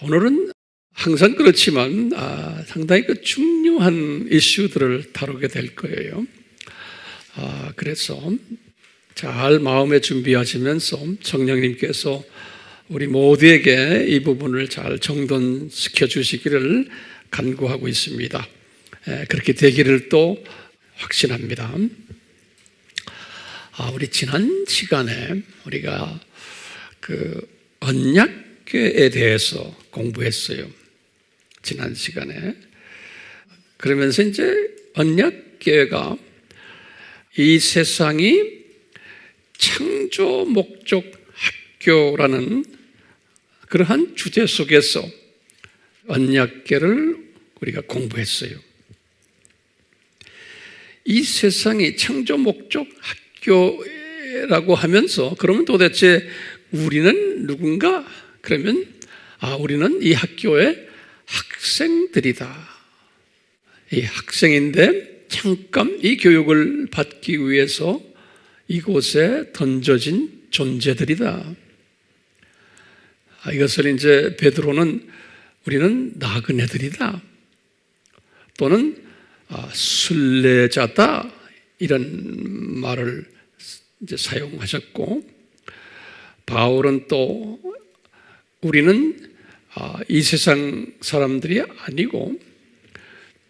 오늘은 항상 그렇지만 상당히 중요한 이슈들을 다루게 될 거예요. 그래서 잘 마음에 준비하시면서 성령님께서 우리 모두에게 이 부분을 잘 정돈시켜 주시기를 간구하고 있습니다. 그렇게 되기를 또 확신합니다. 우리 지난 시간에 우리가 언약궤에 대해서 공부했어요. 지난 시간에. 그러면서 이제 언약궤가 이 세상이 창조 목적 학교라는 그러한 주제 속에서 언약궤를 우리가 공부했어요. 이 세상이 창조 목적 학교라고 하면서 그러면 도대체 우리는 누군가? 그러면 우리는 이 학교의 학생들이다. 이 학생인데 잠깐 이 교육을 받기 위해서 이곳에 던져진 존재들이다. 이것을 이제 베드로는 우리는 나그네들이다. 또는 순례자다. 이런 말을 이제 사용하셨고, 바울은 또 우리는 이 세상 사람들이 아니고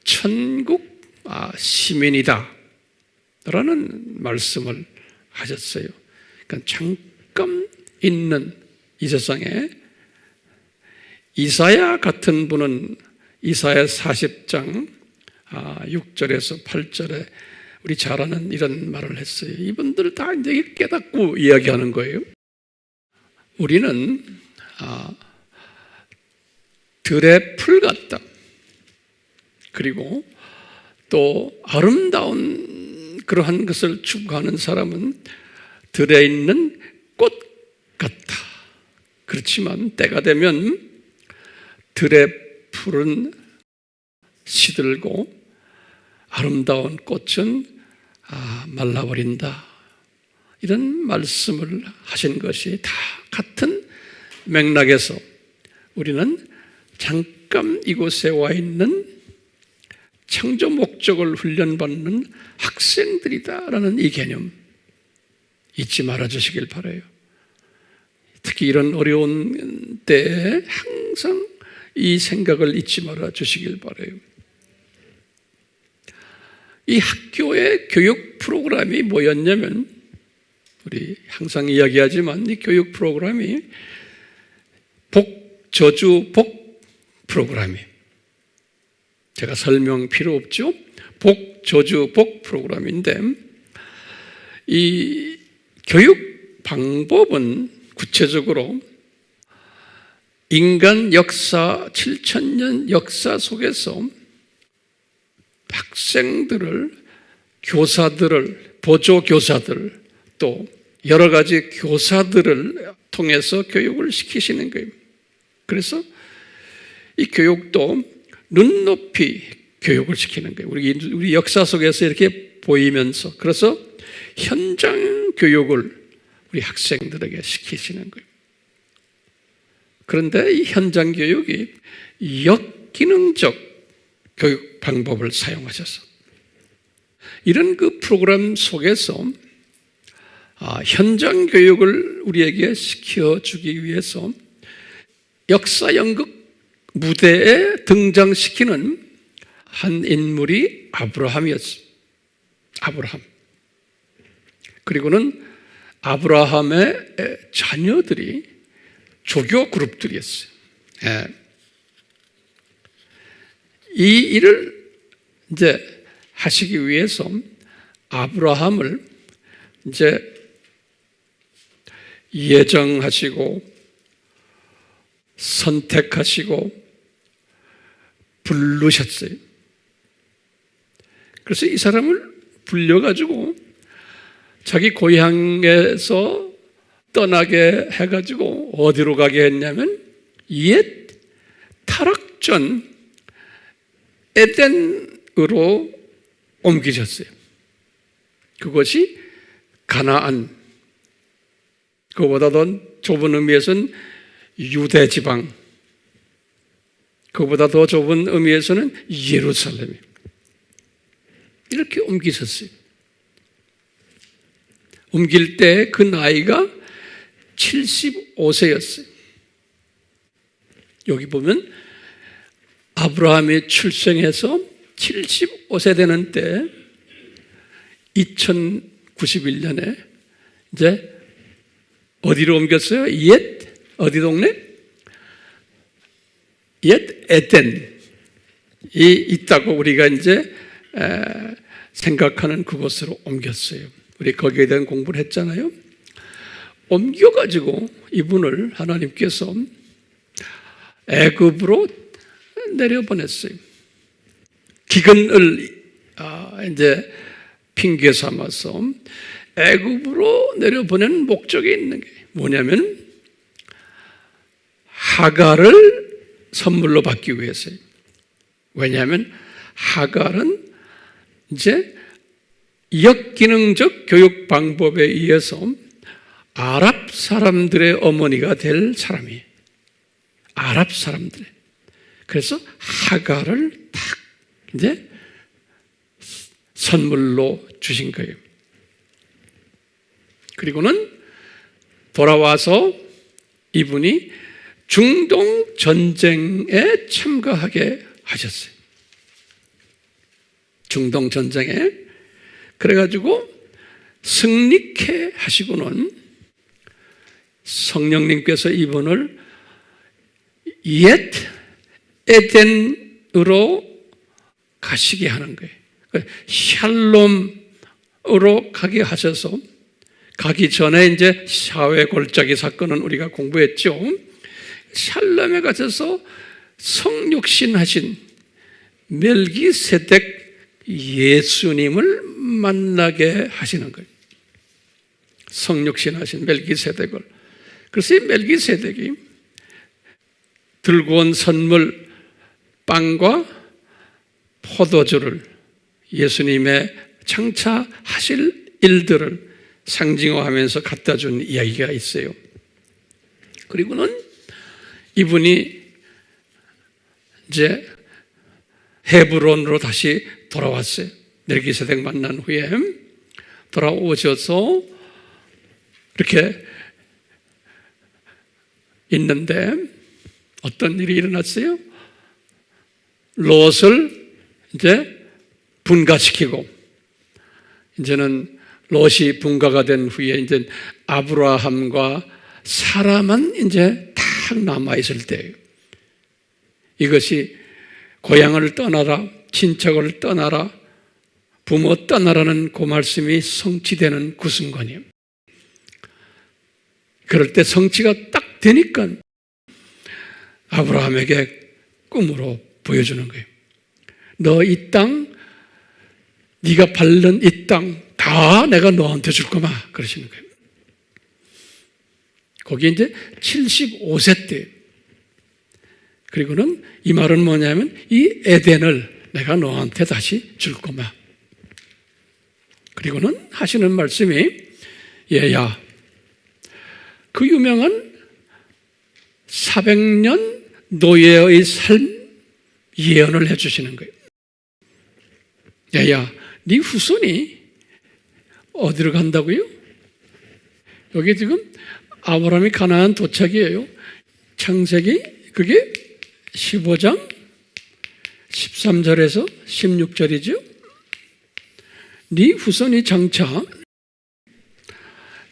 천국 시민이다 라는 말씀을 하셨어요. 그러니까 잠깐 있는 이 세상에 이사야 같은 분은 이사야 40장 6절에서 8절에 우리 잘 아는 이런 말을 했어요. 이분들 다 이제 깨닫고 이야기하는 거예요. 우리는 들의 풀 같다. 그리고 또 아름다운 그러한 것을 추구하는 사람은 들에 있는 꽃 같다. 그렇지만 때가 되면 들의 풀은 시들고 아름다운 꽃은 말라버린다. 이런 말씀을 하신 것이 다 같은 맥락에서 우리는 잠깐 이곳에 와 있는 창조 목적을 훈련받는 학생들이다라는 이 개념 잊지 말아 주시길 바라요. 특히 이런 어려운 때에 항상 이 생각을 잊지 말아 주시길 바라요. 이 학교의 교육 프로그램이 뭐였냐면, 우리 항상 이야기하지만 이 교육 프로그램이 복, 저주, 복 프로그램이에요. 제가 설명 필요 없죠? 복, 저주, 복 프로그램인데, 이 교육 방법은 구체적으로 인간 역사, 7,000년 역사 속에서 학생들을, 교사들을, 보조교사들, 또 여러 가지 교사들을 통해서 교육을 시키시는 거예요. 그래서 이 교육도 눈높이 교육을 시키는 거예요. 우리 역사 속에서 이렇게 보이면서, 그래서 현장 교육을 우리 학생들에게 시키시는 거예요. 그런데 이 현장 교육이 역기능적 교육 방법을 사용하셔서 이런 그 프로그램 속에서 현장 교육을 우리에게 시켜주기 위해서 역사 연극 무대에 등장시키는 한 인물이 아브라함이었어요. 아브라함. 그리고는 아브라함의 자녀들이 조교 그룹들이었어요. 이 일을 이제 하시기 위해서 아브라함을 이제 예정하시고 선택하시고 부르셨어요. 그래서 이 사람을 불려가지고 자기 고향에서 떠나게 해가지고 어디로 가게 했냐면 옛 타락전 에덴으로 옮기셨어요. 그것이 가나안, 그보다 더 좁은 의미에서는 유대 지방, 그보다 더 좁은 의미에서는 예루살렘이 이렇게 옮기셨어요. 옮길 때 그 나이가 75세였어요. 여기 보면 아브라함이 출생해서 75세 되는 때 2091년에 이제 어디로 옮겼어요? 어디 동네? 에덴이 있다고 우리가 이제 생각하는 그곳으로 옮겼어요. 우리 거기에 대한 공부를 했잖아요. 옮겨가지고 이분을 하나님께서 애굽으로 내려보냈어요. 기근을 이제 핑계 삼아서 애굽으로 내려보낸 목적이 있는 게 뭐냐면 하갈을 선물로 받기 위해서요. 왜냐하면 하갈은 이제 역기능적 교육 방법에 의해서 아랍 사람들의 어머니가 될 사람이에요. 아랍 사람들. 그래서 하갈을 딱 이제 선물로 주신 거예요. 그리고는 돌아와서 이분이 중동 전쟁에 참가하게 하셨어요. 중동 전쟁에. 그래가지고 승리케 하시고는 성령님께서 이분을 옛 에덴으로 가시게 하는 거예요. 샬롬으로 가게 하셔서 가기 전에 이제 사회 골짜기 사건은 우리가 공부했죠. 샬롬에 가셔서 성육신하신 멜기세덱 예수님을 만나게 하시는 거예요. 성육신하신 멜기세덱을. 그래서 이 멜기세덱이 들고 온 선물 빵과 포도주를 예수님의 장차 하실 일들을 상징화하면서 갖다 준 이야기가 있어요. 그리고는 이분이 이제 헤브론으로 다시 돌아왔어요. 멜기세덱 만난 후에 돌아오셔서 이렇게 있는데 어떤 일이 일어났어요? 롯을 이제 분가시키고 이제는 롯이 분가가 된 후에 이제 아브라함과 사라만 이제 딱 남아있을 때예요. 이것이 고향을 떠나라, 친척을 떠나라, 부모 떠나라는 그 말씀이 성취되는 그 순간이에요. 그럴 때 성취가 딱 되니까 아브라함에게 꿈으로 보여주는 거예요. 너 이 땅, 네가 밟는 이 땅 다 내가 너한테 줄 거마 그러시는 거예요. 거기 이제 75세 때. 그리고는 이 말은 뭐냐면 이 에덴을 내가 너한테 다시 줄 거마. 그리고는 하시는 말씀이 얘야, 그 유명한 400년 노예의 삶 예언을 해주시는 거예요. 얘야, 네 후손이 어디로 간다고요? 여기 지금 아브라함이 가나안 도착이에요. 창세기 그게 15장 13절에서 16절이죠. 네 후손이 장차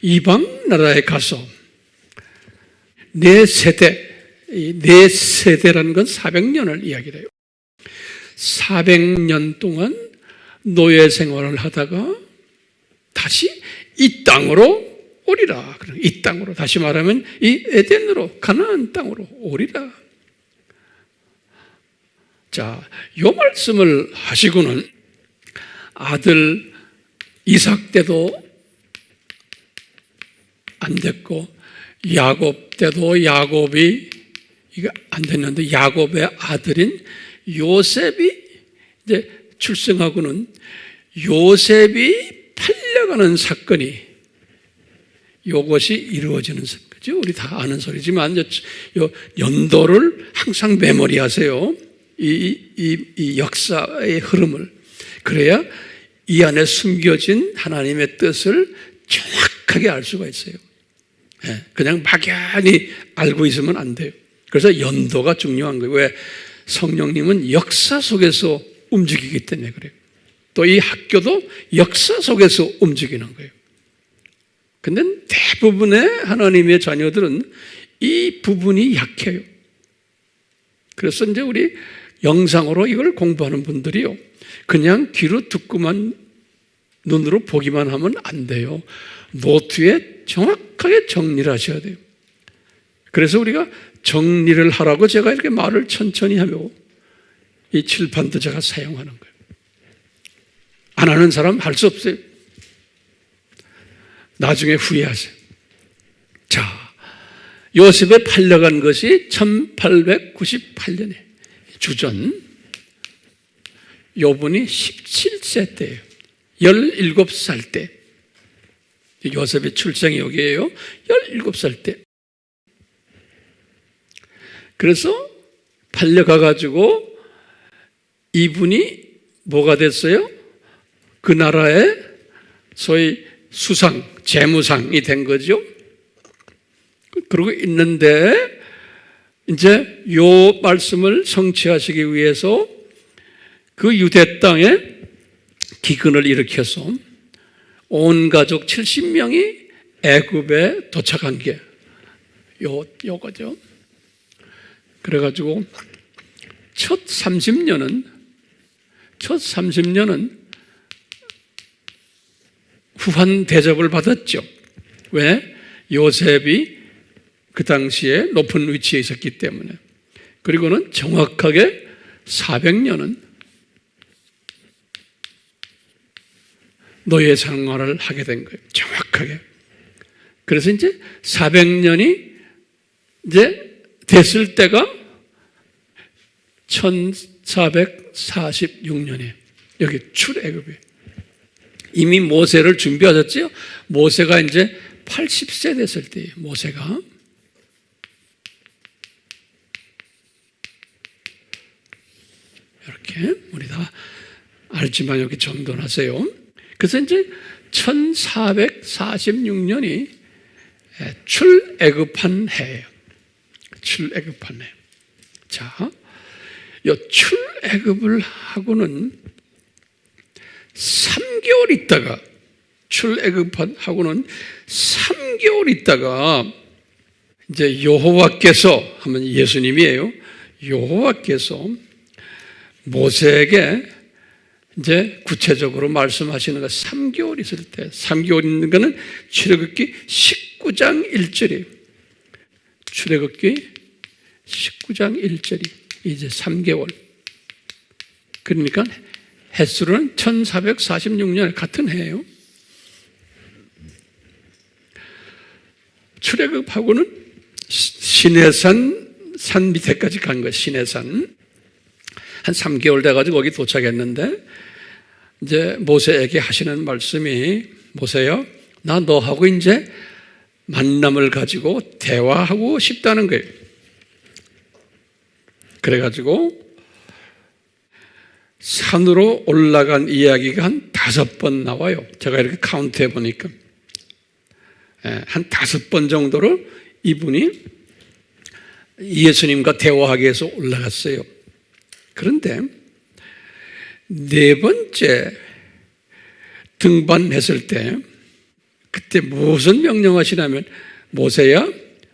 이방 나라에 가서 네 세대라는 건 400년을 이야기를 해요. 400년 동안 노예 생활을 하다가 다시 이 땅으로 오리라. 이 땅으로, 다시 말하면 이 에덴으로, 가나안 땅으로 오리라. 자, 요 말씀을 하시고는 아들 이삭 때도 안 됐고 야곱 때도 야곱이 이거 안 됐는데 야곱의 아들인 요셉이 이제 출생하고는 요셉이 팔려가는 사건이 이것이 이루어지는 거죠. 우리 다 아는 소리지만 요 연도를 항상 메모리하세요. 이 역사의 흐름을. 그래야 이 안에 숨겨진 하나님의 뜻을 정확하게 알 수가 있어요. 그냥 막연히 알고 있으면 안 돼요. 그래서 연도가 중요한 거예요. 왜? 성령님은 역사 속에서 움직이기 때문에 그래요. 또 이 학교도 역사 속에서 움직이는 거예요. 근데 대부분의 하나님의 자녀들은 이 부분이 약해요. 그래서 이제 우리 영상으로 이걸 공부하는 분들이요, 그냥 귀로 듣고만 눈으로 보기만 하면 안 돼요. 노트에 정확하게 정리를 하셔야 돼요. 그래서 우리가 정리를 하라고 제가 이렇게 말을 천천히 하며 이 칠판도 제가 사용하는 거예요. 안 하는 사람 할 수 없어요. 나중에 후회하세요. 자, 요셉에 팔려간 것이 1898년에 주전, 요분이 17세 때예요. 17살 때. 요셉의 출생이 여기에요. 17살 때. 그래서 팔려가가지고 이분이 뭐가 됐어요? 그 나라의 소위 수상, 재무상이 된 거죠. 그러고 있는데 이제 요 말씀을 성취하시기 위해서 그 유대 땅에 기근을 일으켜서 온 가족 70명이 애굽에 도착한 게 요거죠. 그래가지고 첫 30년은 후한 대접을 받았죠. 왜? 요셉이 그 당시에 높은 위치에 있었기 때문에. 그리고는 정확하게 400년은 노예 생활을 하게 된 거예요. 정확하게. 그래서 이제 400년이 이제 됐을 때가 1446년이에요. 여기 출애굽이에요. 이미 모세를 준비하셨죠? 모세가 이제 80세 됐을 때예요. 모세가. 이렇게 우리 다 알지만 여기 정돈하세요. 그래서 이제 1446년이 출애굽한 해예요. 출애굽한 해. 자, 이 출애굽을 하고는 3개월 있다가, 출애굽하고는 3개월 있다가 이제 여호와께서, 하면 예수님이에요. 여호와께서 모세에게 이제 구체적으로 말씀하시는 거 3개월 있을 때, 3개월 있는 거는 출애굽기 19장 1절이에요. 출애굽기 19장 1절이 이제 3개월. 그러니까 햇수로는 1446년 같은 해예요. 출애굽하고는 시내산 산 밑에까지 간 거예요. 시내산. 한 3개월 돼가지고 거기 도착했는데 이제 모세에게 하시는 말씀이, 모세야, 나 너하고 이제 만남을 가지고 대화하고 싶다는 거예요. 그래가지고 산으로 올라간 이야기가 한 5번 나와요. 제가 이렇게 카운트해 보니까 한 5번 정도로 이분이 예수님과 대화하기 위해서 올라갔어요. 그런데 4번째 등반했을 때 그때 무슨 명령하시냐면, 모세야,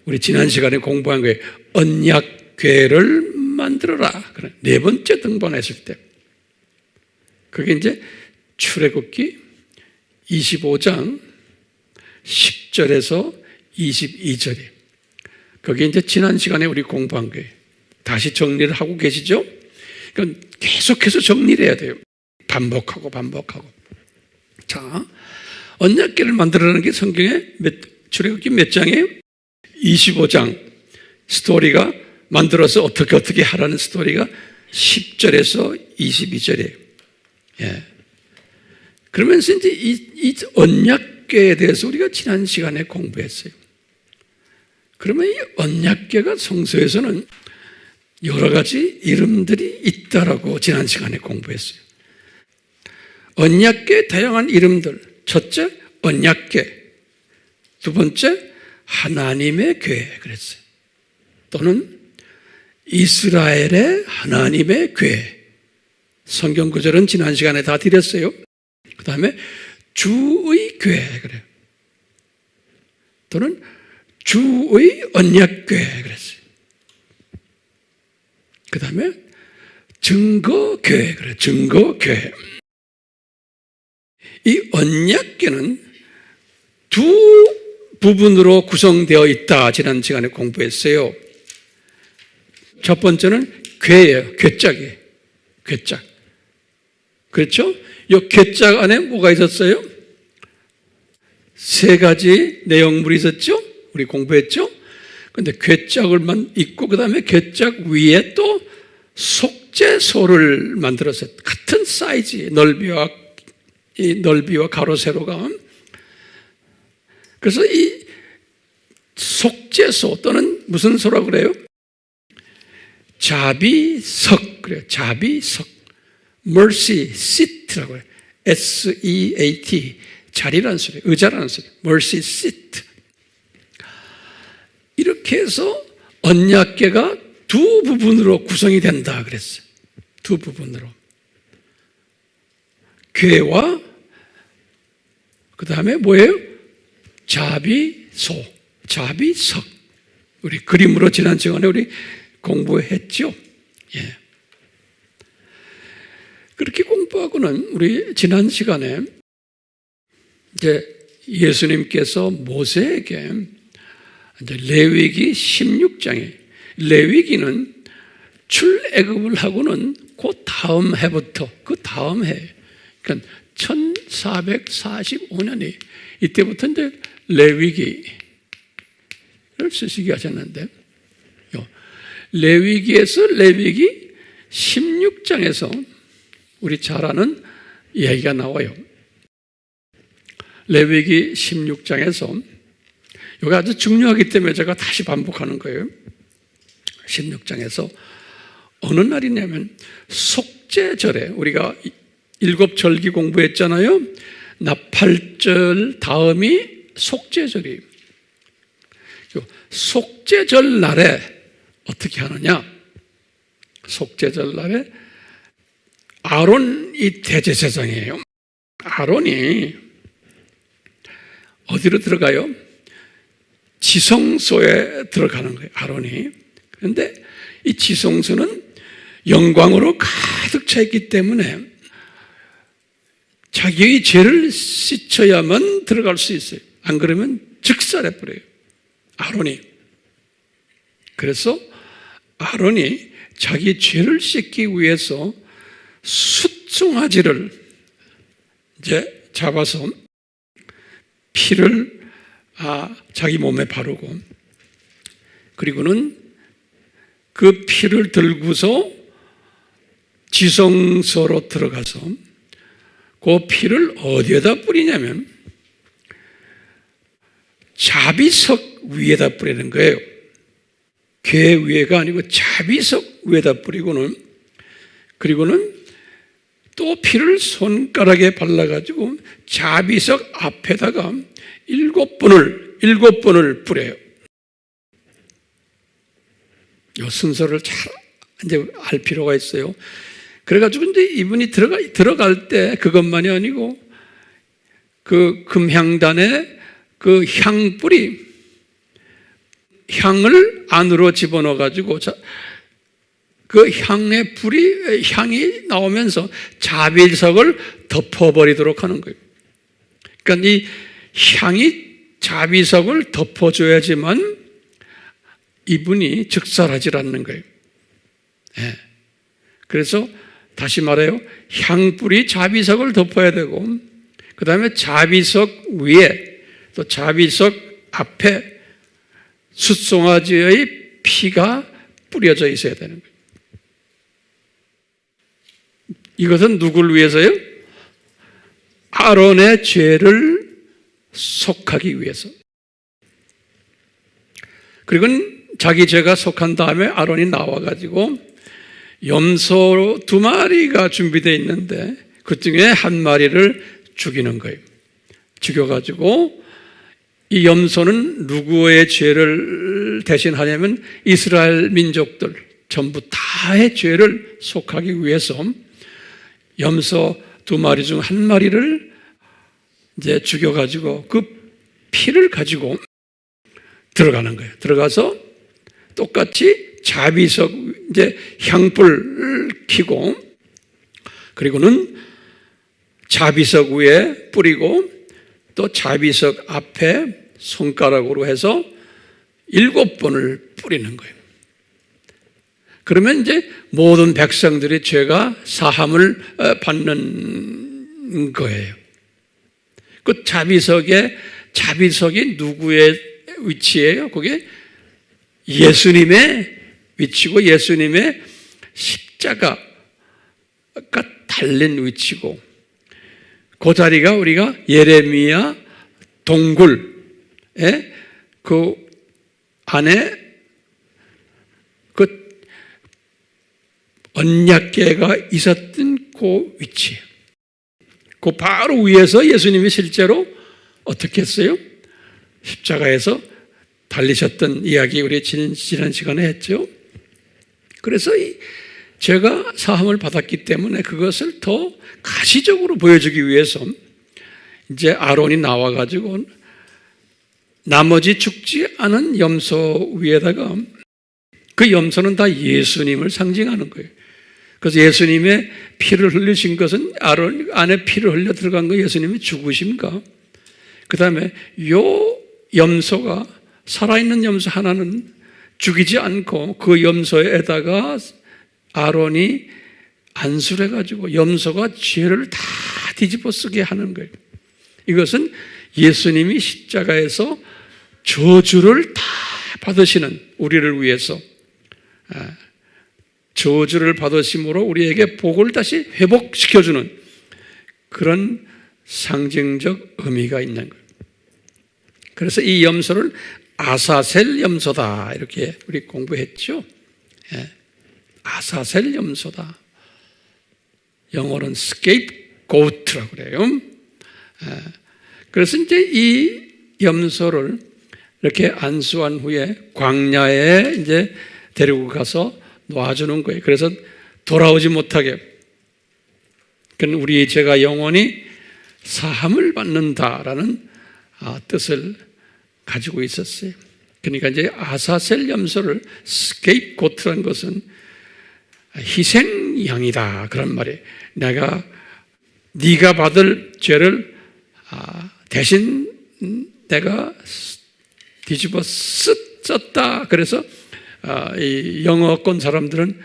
우리 지난 시간에 공부한 거예요. 언약궤를 만들어라. 4번째 등반했을 때. 그게 이제 출애굽기 25장 10절에서 22절이에요. 그게 이제 지난 시간에 우리 공부한 거예요. 다시 정리를 하고 계시죠? 그러니까 계속해서 정리를 해야 돼요. 반복하고. 자, 언약궤를 만들어라는 게 성경에 출애굽기 몇 장이에요? 25장. 스토리가 만들어서 어떻게 하라는 스토리가 10절에서 22절이에요. 예. 그러면서 이제 이 언약궤에 대해서 우리가 지난 시간에 공부했어요. 그러면 이 언약궤가 성서에서는 여러 가지 이름들이 있다라고 지난 시간에 공부했어요. 언약궤 다양한 이름들. 첫째, 언약궤. 두 번째, 하나님의 궤 그랬어요. 또는 이스라엘의 하나님의 궤. 성경 구절은 지난 시간에 다 드렸어요. 그 다음에 주의 궤 그래요. 또는 주의 언약궤 그랬어요. 그 다음에 증거궤 그래요. 증거궤. 이 언약궤는 두 부분으로 구성되어 있다. 지난 시간에 공부했어요. 첫 번째는 궤예요. 궤짝이에요. 궤짝. 그렇죠? 이 궤짝 안에 뭐가 있었어요? 세 가지 내용물이 있었죠? 우리 공부했죠? 근데 궤짝을만 있고 그 다음에 궤짝 위에 또 속죄소를 만들었어요. 같은 사이즈 넓이와 가로 세로가. 그래서 이 속죄소 또는 무슨 소라고 그래요? 자비석 그래요. 자비석. mercy seat라고 해요. SEAT. 자리라는 소리, 의자라는 소리. mercy seat. 이렇게 해서 언약궤가 두 부분으로 구성이 된다 그랬어요. 두 부분으로. 궤와 그 다음에 뭐예요? 자비소, 자비석. 우리 그림으로 지난 시간에 우리 공부했죠. 예. 그렇게 공부하고는 우리 지난 시간에 이제 예수님께서 모세에게 이제 레위기 16장에 레위기는 출애굽을 하고는 그 다음 해부터 그 다음 해 그러니까 1445년이 이때부터 이제 레위기를 쓰시게 하셨는데 레위기에서 레위기 16장에서 우리 잘 아는 이야기가 나와요. 레위기 16장에서 이게 아주 중요하기 때문에 제가 다시 반복하는 거예요. 16장에서 어느 날이냐면 속죄절에 우리가 7절기 공부했잖아요. 나팔절 다음이 속죄절이에요. 속죄절 날에 어떻게 하느냐? 속죄절 날에 아론이 대제사장이에요. 아론이 어디로 들어가요? 지성소에 들어가는 거예요. 아론이. 그런데 이 지성소는 영광으로 가득 차 있기 때문에 자기의 죄를 씻어야만 들어갈 수 있어요. 안 그러면 즉살해 버려요. 아론이. 그래서 아론이 자기 죄를 씻기 위해서 숫송아지를 이제 잡아서 피를 자기 몸에 바르고 그리고는 그 피를 들고서 지성소로 들어가서 그 피를 어디에다 뿌리냐면 자비석 위에다 뿌리는 거예요. 궤 위에가 아니고 자비석 위에다 뿌리고는 그리고는 또 피를 손가락에 발라가지고 자비석 앞에다가 7번을 뿌려요. 이 순서를 잘 이제 알 필요가 있어요. 그래가지고 이제 이분이 들어갈 때 그것만이 아니고 그 금향단에 그 향불이 향을 안으로 집어넣어가지고 그 향의 향이 나오면서 자비석을 덮어버리도록 하는 거예요. 그러니까 이 향이 자비석을 덮어줘야지만 이분이 즉살하지 않는 거예요. 네. 그래서 다시 말해요. 향불이 자비석을 덮어야 되고 그 다음에 자비석 위에 또 자비석 앞에 숫송아지의 피가 뿌려져 있어야 되는 거예요. 이것은 누구를 위해서요? 아론의 죄를 속하기 위해서. 그리고 자기 죄가 속한 다음에 아론이 나와가지고 염소 2마리가 준비되어 있는데 그 중에 한 마리를 죽이는 거예요. 죽여가지고 이 염소는 누구의 죄를 대신하냐면 이스라엘 민족들 전부 다의 죄를 속하기 위해서 염소 2마리 중 한 마리를 이제 죽여가지고 그 피를 가지고 들어가는 거예요. 들어가서 똑같이 자비석 이제 향불을 켜고 그리고는 자비석 위에 뿌리고 또 자비석 앞에 손가락으로 해서 7번을 뿌리는 거예요. 그러면 이제 모든 백성들의 죄가 사함을 받는 거예요. 그 자비석이 누구의 위치예요? 그게 예수님의 위치고 예수님의 십자가가 달린 위치고 그 자리가 우리가 예레미야 동굴에 그 안에 그 언약궤가 있었던 그 위치예요. 그 바로 위에서 예수님이 실제로 어떻게 했어요? 십자가에서 달리셨던 이야기 우리 지난 시간에 했죠. 그래서 제가 사함을 받았기 때문에 그것을 더 가시적으로 보여주기 위해서 이제 아론이 나와가지고 나머지 죽지 않은 염소 위에다가 그 염소는 다 예수님을 상징하는 거예요. 그래서 예수님의 피를 흘리신 것은 아론 안에 피를 흘려 들어간 거 예수님의 죽으심과 그 다음에 요 염소가 살아있는 염소 하나는 죽이지 않고 그 염소에다가 아론이 안수를 해가지고 염소가 죄를 다 뒤집어 쓰게 하는 거예요. 이것은 예수님이 십자가에서 저주를 다 받으시는 우리를 위해서 저주를 받으심으로 우리에게 복을 다시 회복시켜주는 그런 상징적 의미가 있는 거예요. 그래서 이 염소를 아사셀 염소다 이렇게 우리 공부했죠. 아사셀 염소다. 영어로는 scapegoat라고 그래요. 그래서 이제 이 염소를 이렇게 안수한 후에 광야에 이제 데리고 가서 놓아주는 거예요. 그래서 돌아오지 못하게. 그건 우리의 죄가 영원히 사함을 받는다라는 뜻을 가지고 있었어요. 그러니까 이제 아사셀 염소를 스케이프고트라는 것은 희생양이다 그런 말이에요. 네가 받을 죄를 대신 내가 뒤집어 썼다. 그래서 이 영어권 사람들은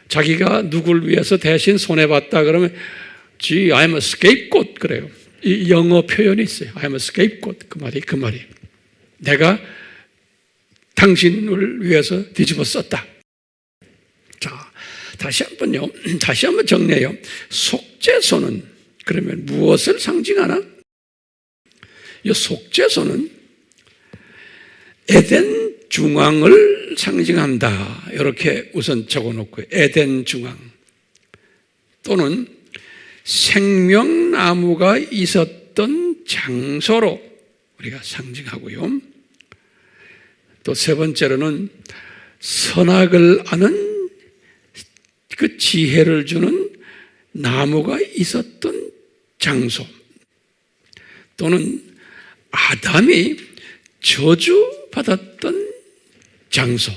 자기가 누굴 위해서 대신 손해봤다 그러면 Gee, I'm a scapegoat 그래요. 이 영어 표현이 있어요. I'm a scapegoat 그 말이 내가 당신을 위해서 뒤집어 썼다. 자, 다시 한번 정리해요. 속죄소는 그러면 무엇을 상징하나? 이 속죄소는 에덴 중앙을 상징한다. 이렇게 우선 적어놓고 에덴 중앙 또는 생명나무가 있었던 장소로 우리가 상징하고요. 또 세 번째로는 선악을 아는 그 지혜를 주는 나무가 있었던 장소 또는 아담이 저주받았던 장소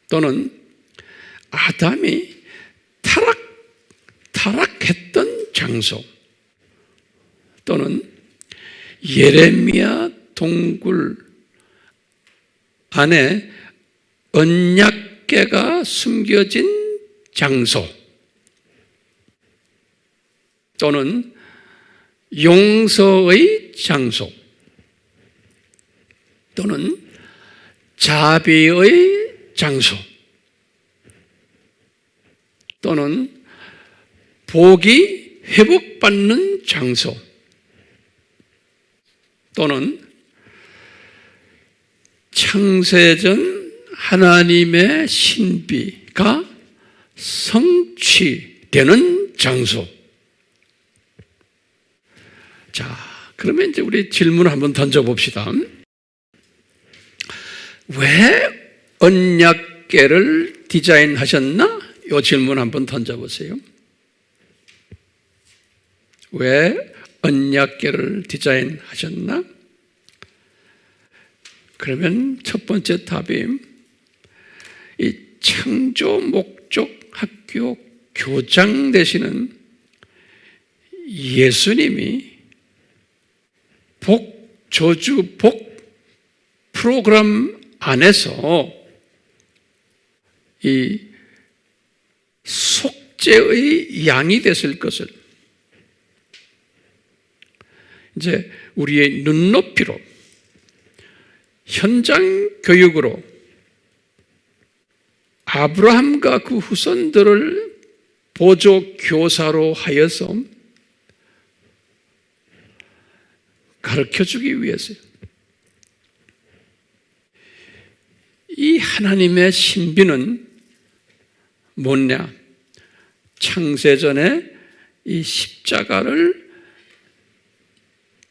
또는 아담이 타락했던 장소 또는 예레미야 동굴 안에 언약궤가 숨겨진 장소 또는 용서의 장소 또는 자비의 장소 또는 복이 회복받는 장소 또는 창세전 하나님의 신비가 성취되는 장소. 자, 그러면 이제 우리 질문을 한번 던져봅시다. 왜 언약궤를 디자인하셨나? 이 질문 한번 던져보세요. 왜 언약궤를 디자인하셨나? 그러면 첫 번째 답이 이 창조 목적 학교 교장 되시는 예수님이 복, 저주, 복 프로그램 안에서 이 속죄의 양이 됐을 것을 이제 우리의 눈높이로 현장 교육으로 아브라함과 그 후손들을 보조 교사로 하여서 가르쳐주기 위해서요. 이 하나님의 신비는 뭐냐? 창세전에 이 십자가를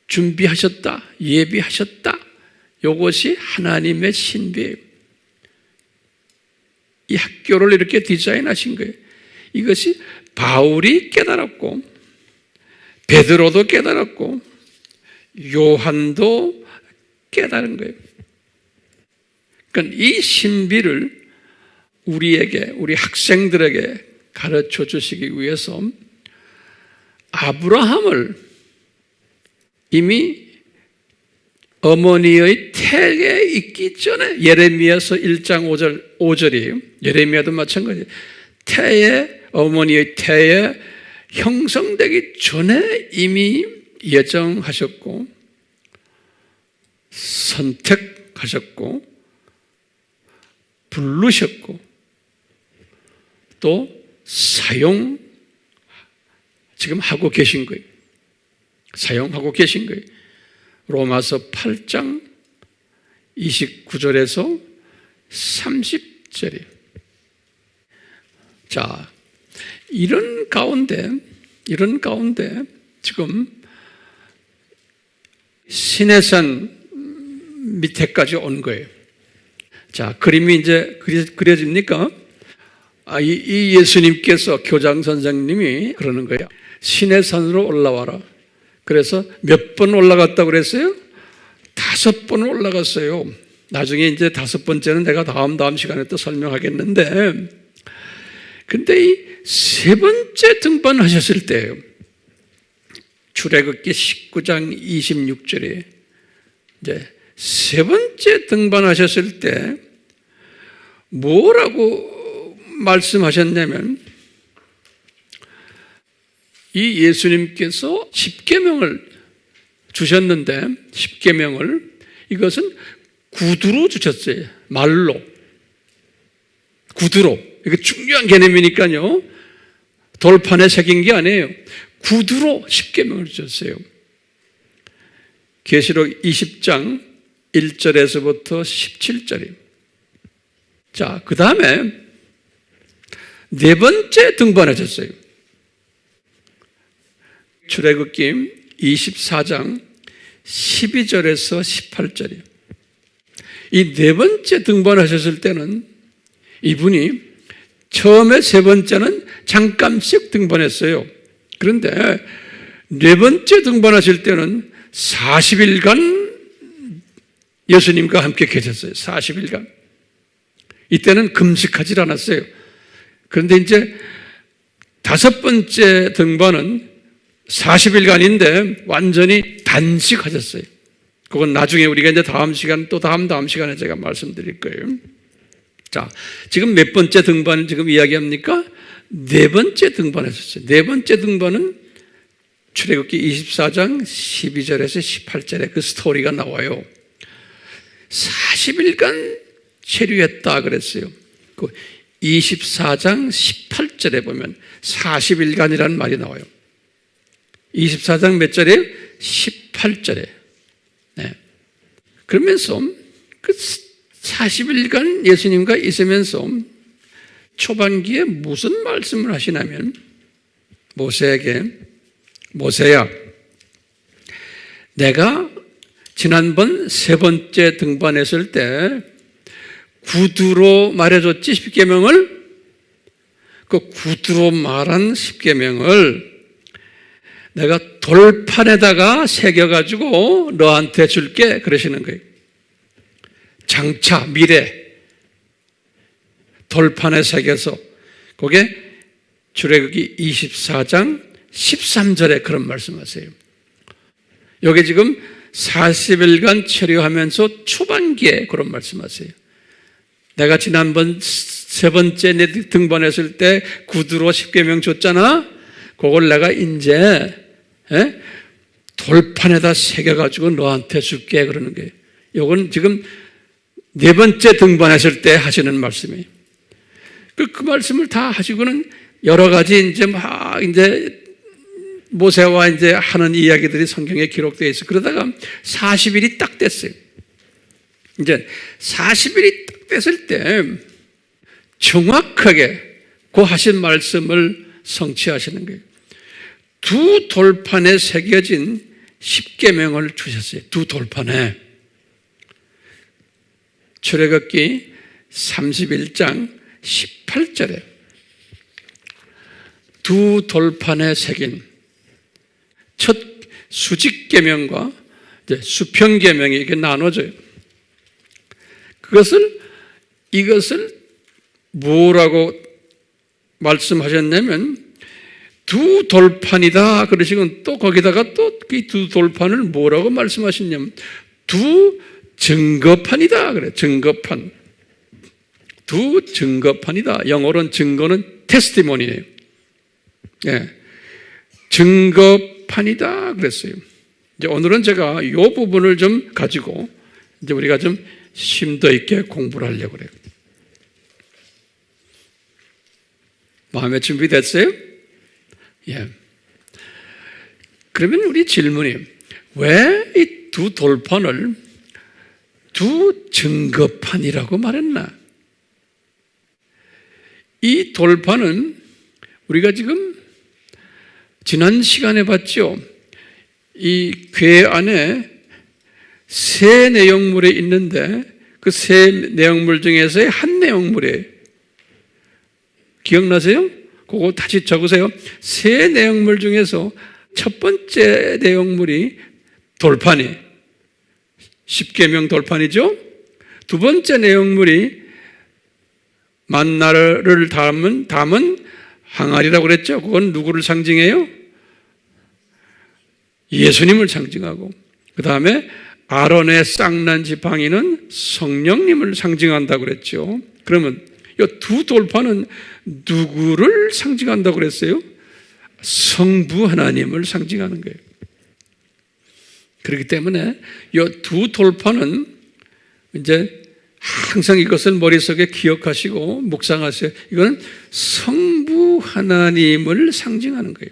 준비하셨다, 예비하셨다. 이것이 하나님의 신비예요. 이 학교를 이렇게 디자인하신 거예요. 이것이 바울이 깨달았고 베드로도 깨달았고 요한도 깨달은 거예요. 그러니까 이 신비를 우리에게, 우리 학생들에게 가르쳐 주시기 위해서 아브라함을 이미 어머니의 태에 있기 전에, 예레미야서 1장 5절이에요. 예레미야도 마찬가지예요. 어머니의 태에 형성되기 전에 이미 예정하셨고 선택하셨고 부르셨고 또 지금 하고 계신 거예요. 사용하고 계신 거예요. 로마서 8장 29절에서 30절이에요. 자, 이런 가운데 지금 시내산 밑에까지 온 거예요. 자, 그림이 이제 그려집니까? 이 예수님께서 교장 선생님이 그러는 거예요. 시내산으로 올라와라. 그래서 몇 번 올라갔다고 그랬어요? 5번 올라갔어요. 나중에 이제 5번째는 내가 다음 시간에 또 설명하겠는데, 근데 이 3번째 등반하셨을 때예요. 출애굽기 19장 26절에 이제 3번째 등반하셨을 때 뭐라고 말씀하셨냐면, 이 예수님께서 십계명을 주셨는데, 십계명을 이것은 구두로 주셨어요. 말로, 구두로. 이게 중요한 개념이니까요. 돌판에 새긴 게 아니에요. 구두로 십계명을 주셨어요. 계시록 20장 1절에서부터 17절이에요. 자, 그 다음에 4번째 등반하셨어요. 출애굽기 24장 12절에서 18절이에요. 이 4번째 등반하셨을 때는 이분이 처음에 3번째는 잠깐씩 등반했어요. 그런데 4번째 등반하실 때는 40일간 예수님과 함께 계셨어요. 40일간. 이때는 금식하지 않았어요. 그런데 이제 5번째 등반은 40일간인데 완전히 단식하셨어요. 그건 나중에 우리가 이제 다음 시간, 또 다음 시간에 제가 말씀드릴 거예요. 자, 지금 몇 번째 등반 지금 이야기합니까? 4번째 등반하셨어요. 4번째 등반은 출애굽기 24장 12절에서 18절에 그 스토리가 나와요. 40일간 체류했다 그랬어요. 그 24장 18절에 보면 40일간이라는 말이 나와요. 24장 몇 절이에요? 18절에. 네. 그러면서 그 40일간 예수님과 있으면서 초반기에 무슨 말씀을 하시냐면 모세에게, 모세야, 내가 지난번 세 번째 등반했을 때 구두로 말해줬지, 십계명을. 그 구두로 말한 십계명을 내가 돌판에다가 새겨가지고 너한테 줄게, 그러시는 거예요. 장차 미래 돌판에 새겨서, 그게 출애굽기 24장 13절에 그런 말씀하세요. 여기 지금 40일간 체류하면서 초반기에 그런 말씀하세요. 내가 지난번 세 번째 내 등반했을 때 구두로 십계명 줬잖아. 그걸 내가 이제 돌판에다 새겨가지고 너한테 줄게, 그러는 거예요. 이건 지금 네 번째 등반했을 때 하시는 말씀이에요. 그 말씀을 다 하시고는 여러 가지 이제 모세와 이제 하는 이야기들이 성경에 기록되어 있어요. 그러다가 40일이 딱 됐어요. 이제 40일이 딱 됐을 때 정확하게 그 하신 말씀을 성취하시는 거예요. 두 돌판에 새겨진 십계명을 주셨어요. 두 돌판에. 출애굽기 31장 18절에 두 돌판에 새긴 첫 수직계명과 수평계명이 이렇게 나눠져요. 이것을 뭐라고 말씀하셨냐면 두 돌판이다 그러시고, 또 거기다가 또 이 두 돌판을 뭐라고 말씀하셨냐면 두 증거판이다 그래. 증거판. 두 증거판이다. 영어로는 증거는 테스티모니예요. 예. 증거판이다 그랬어요. 이제 오늘은 제가 이 부분을 좀 가지고 이제 우리가 좀 심도 있게 공부를 하려고 그래요. 마음의 준비됐어요? 예. 그러면 우리 질문이, 왜 이 두 돌판을 두 증거판이라고 말했나? 이 돌판은 우리가 지금 지난 시간에 봤죠. 이 궤 안에 세 내용물이 있는데 그 세 내용물 중에서의 한 내용물이에요. 기억나세요? 그거 다시 적으세요. 세 내용물 중에서 첫 번째 내용물이 돌판이 십계명 돌판이죠. 두 번째 내용물이 만나를 담은 항아리라고 그랬죠. 그건 누구를 상징해요? 예수님을 상징하고, 그 다음에 아론의 쌍난 지팡이는 성령님을 상징한다고 그랬죠. 그러면 이 두 돌판은 누구를 상징한다고 그랬어요? 성부 하나님을 상징하는 거예요. 그렇기 때문에 이 두 돌판은 이제 항상 이것을 머릿속에 기억하시고 묵상하세요. 이거는 성부 하나님을 상징하는 거예요.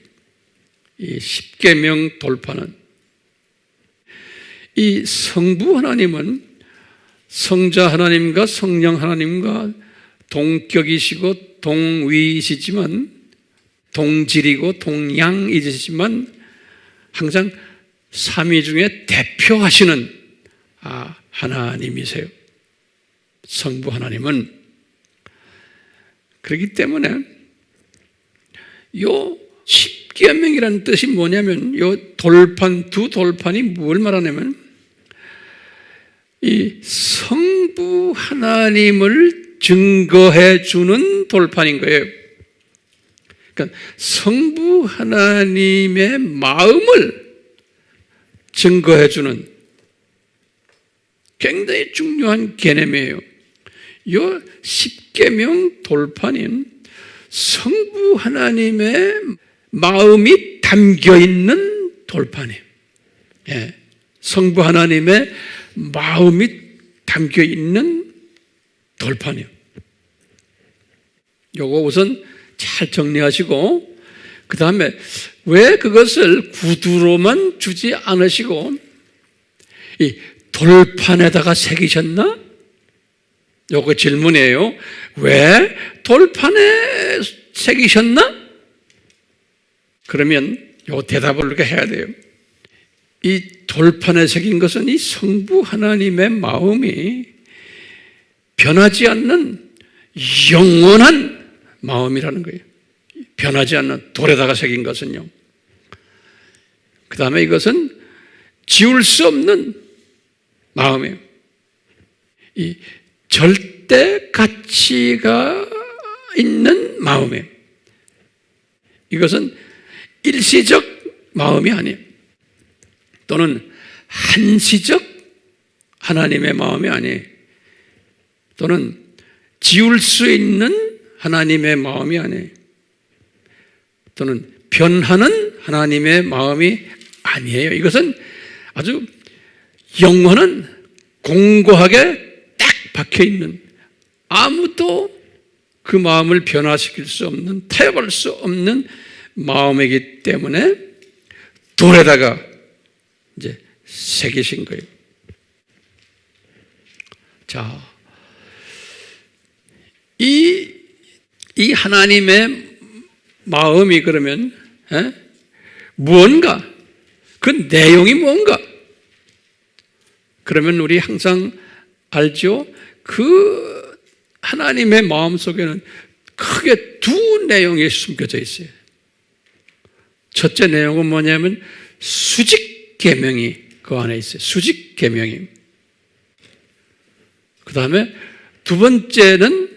이 십계명 돌판은. 이 성부 하나님은 성자 하나님과 성령 하나님과 동격이시고 동위이시지만, 동질이고 동양이시지만 항상 삼위 중에 대표하시는 하나님이세요. 성부 하나님은. 그렇기 때문에 요 십계명이라는 뜻이 뭐냐면, 요 돌판, 두 돌판이 뭘 말하냐면 이 성부 하나님을 증거해 주는 돌판인 거예요. 그러니까 성부 하나님의 마음을 증거해 주는 굉장히 중요한 개념이에요. 이 십계명 돌판인 성부 하나님의 마음이 담겨 있는 돌판이에요. 예, 성부 하나님의 마음이 담겨 있는 돌판이에요. 요거 우선 잘 정리하시고, 그 다음에 왜 그것을 구두로만 주지 않으시고 이 돌판에다가 새기셨나? 요거 질문이에요. 왜 돌판에 새기셨나? 그러면 요 대답을 우리가 해야 돼요. 이 돌판에 새긴 것은 이 성부 하나님의 마음이 변하지 않는 영원한 마음이라는 거예요. 변하지 않는 돌에다가 새긴 것은요. 그 다음에 이것은 지울 수 없는 마음이에요. 이 절대 가치가 있는 마음이에요. 이것은 일시적 마음이 아니에요. 또는 한시적 하나님의 마음이 아니에요. 또는 지울 수 있는 하나님의 마음이 아니에요. 또는 변하는 하나님의 마음이 아니에요. 이것은 아주 영원한 공고하게 딱 박혀있는, 아무도 그 마음을 변화시킬 수 없는, 태워볼 수 없는 마음이기 때문에 돌에다가 이제 새기신 거예요. 자, 이 하나님의 마음이 그러면 무언가, 그 내용이 뭔가? 그러면 우리 항상 알죠? 그 하나님의 마음 속에는 크게 두 내용이 숨겨져 있어요. 첫째 내용은 뭐냐면 수직 계명이 그 안에 있어요. 수직 계명이. 그 다음에 두 번째는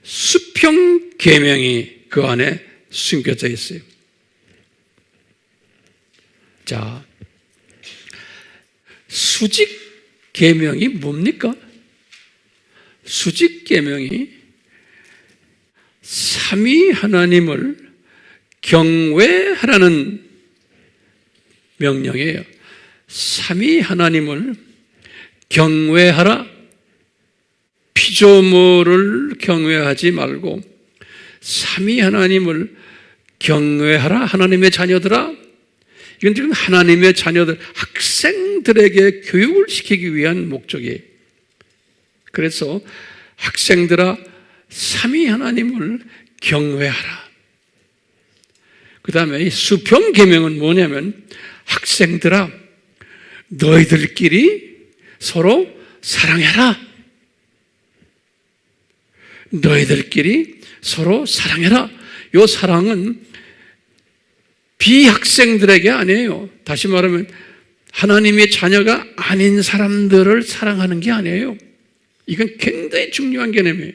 수평 계명이 그 안에 숨겨져 있어요. 자, 수직 계명이 뭡니까? 수직 계명이 삼위 하나님을 경외하라는 명령이에요. 삼위 하나님을 경외하라. 피조물을 경외하지 말고 삼위 하나님을 경외하라. 하나님의 자녀들아. 이건 지금 하나님의 자녀들, 학생들에게 교육을 시키기 위한 목적이에요. 그래서 학생들아, 삼위 하나님을 경외하라. 그 다음에 이 수평 계명은 뭐냐면, 학생들아, 너희들끼리 서로 사랑해라. 너희들끼리 서로 사랑해라. 이 사랑은 비학생들에게 아니에요. 다시 말하면 하나님의 자녀가 아닌 사람들을 사랑하는 게 아니에요. 이건 굉장히 중요한 개념이에요.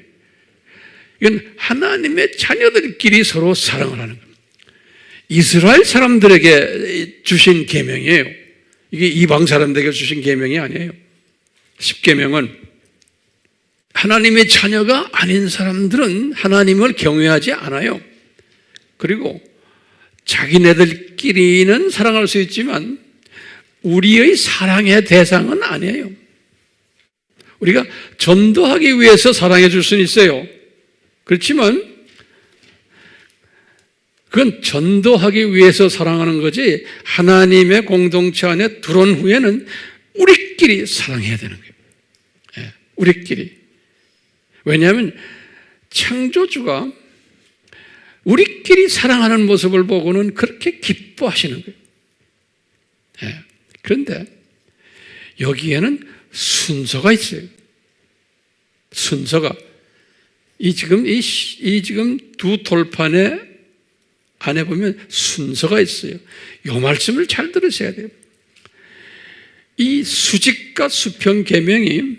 이건 하나님의 자녀들끼리 서로 사랑을 하는 겁니다. 이스라엘 사람들에게 주신 계명이에요. 이게 이방 사람들에게 주신 계명이 아니에요. 10계명은 하나님의 자녀가 아닌 사람들은 하나님을 경외하지 않아요. 그리고 자기네들끼리는 사랑할 수 있지만 우리의 사랑의 대상은 아니에요. 우리가 전도하기 위해서 사랑해 줄 수는 있어요. 그렇지만 그건 전도하기 위해서 사랑하는 거지, 하나님의 공동체 안에 들어온 후에는 우리끼리 사랑해야 되는 거예요. 네, 우리끼리. 왜냐하면 창조주가 우리끼리 사랑하는 모습을 보고는 그렇게 기뻐하시는 거예요. 네, 그런데 여기에는 순서가 있어요. 순서가. 이 지금 두 돌판에 안에 보면 순서가 있어요. 이 말씀을 잘 들으셔야 돼요. 이 수직과 수평 계명이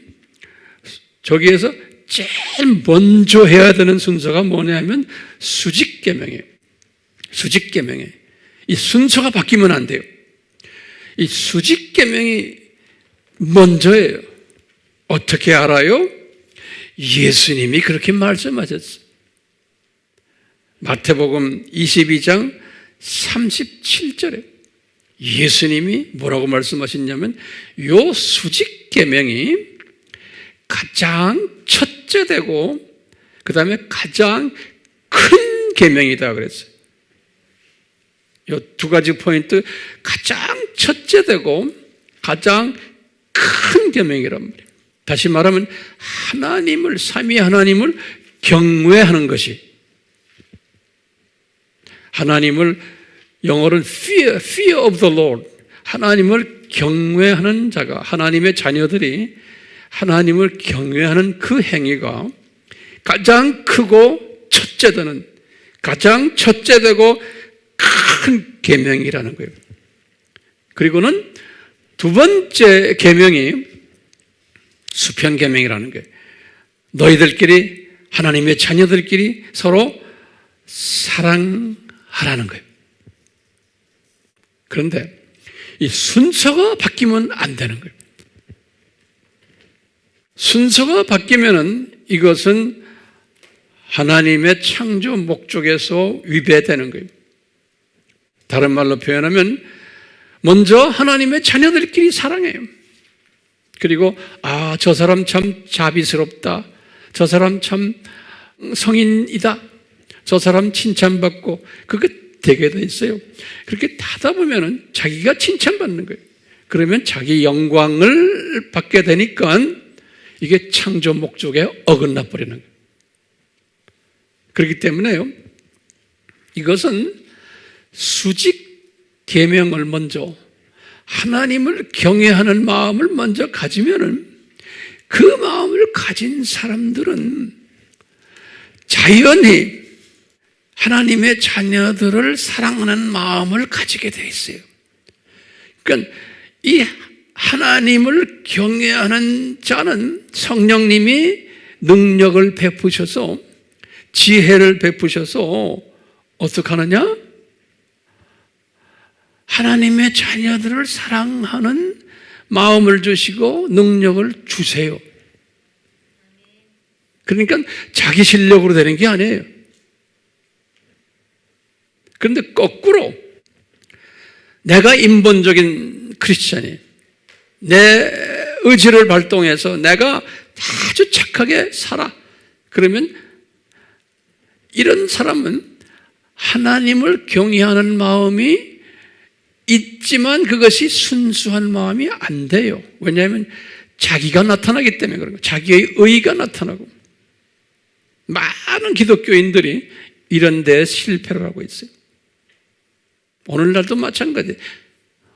저기에서 제일 먼저 해야 되는 순서가 뭐냐면 수직 계명이에요. 수직 계명이에요. 이 순서가 바뀌면 안 돼요. 이 수직 계명이 먼저예요. 어떻게 알아요? 예수님이 그렇게 말씀하셨어요. 마태복음 22장 37절에 예수님이 뭐라고 말씀하셨냐면, 요 수직 계명이 가장 첫째되고 그 다음에 가장 큰 계명이다 그랬어요. 요 두 가지 포인트, 가장 첫째되고 가장 큰 계명이란 말이에요. 다시 말하면 하나님을, 삼위 하나님을 경외하는 것이, 하나님을 영어로는 fear of the Lord, 하나님을 경외하는 자가, 하나님의 자녀들이 하나님을 경외하는 그 행위가 가장 크고 첫째되는, 가장 첫째되고 큰 계명이라는 거예요. 그리고는 두 번째 계명이 수편 계명이라는 거예요. 너희들끼리, 하나님의 자녀들끼리 서로 사랑하라는 거예요. 그런데 이 순서가 바뀌면 안 되는 거예요. 순서가 바뀌면은 이것은 하나님의 창조 목적에서 위배되는 거예요. 다른 말로 표현하면 먼저 하나님의 자녀들끼리 사랑해요. 그리고 저 사람 참 자비스럽다, 저 사람 참 성인이다, 저 사람 칭찬받고, 그게 되게 돼 있어요. 그렇게 하다 보면은 자기가 칭찬받는 거예요. 그러면 자기 영광을 받게 되니까 이게 창조 목적에 어긋나 버리는 거예요. 그렇기 때문에요, 이것은 수직 계명을 먼저, 하나님을 경외하는 마음을 먼저 가지면은, 그 마음을 가진 사람들은 자연히 하나님의 자녀들을 사랑하는 마음을 가지게 돼 있어요. 그러니까 이 하나님을 경외하는 자는 성령님이 능력을 베푸셔서, 지혜를 베푸셔서 어떻게 하느냐? 하나님의 자녀들을 사랑하는 마음을 주시고 능력을 주세요. 그러니까 자기 실력으로 되는 게 아니에요. 그런데 거꾸로 내가 인본적인 크리스찬이, 내 의지를 발동해서 내가 아주 착하게 살아, 그러면 이런 사람은 하나님을 경외하는 마음이 있지만 그것이 순수한 마음이 안 돼요. 왜냐하면 자기가 나타나기 때문에 그런 거예요. 자기의 의의가 나타나고. 많은 기독교인들이 이런 데에 실패를 하고 있어요. 오늘날도 마찬가지예요.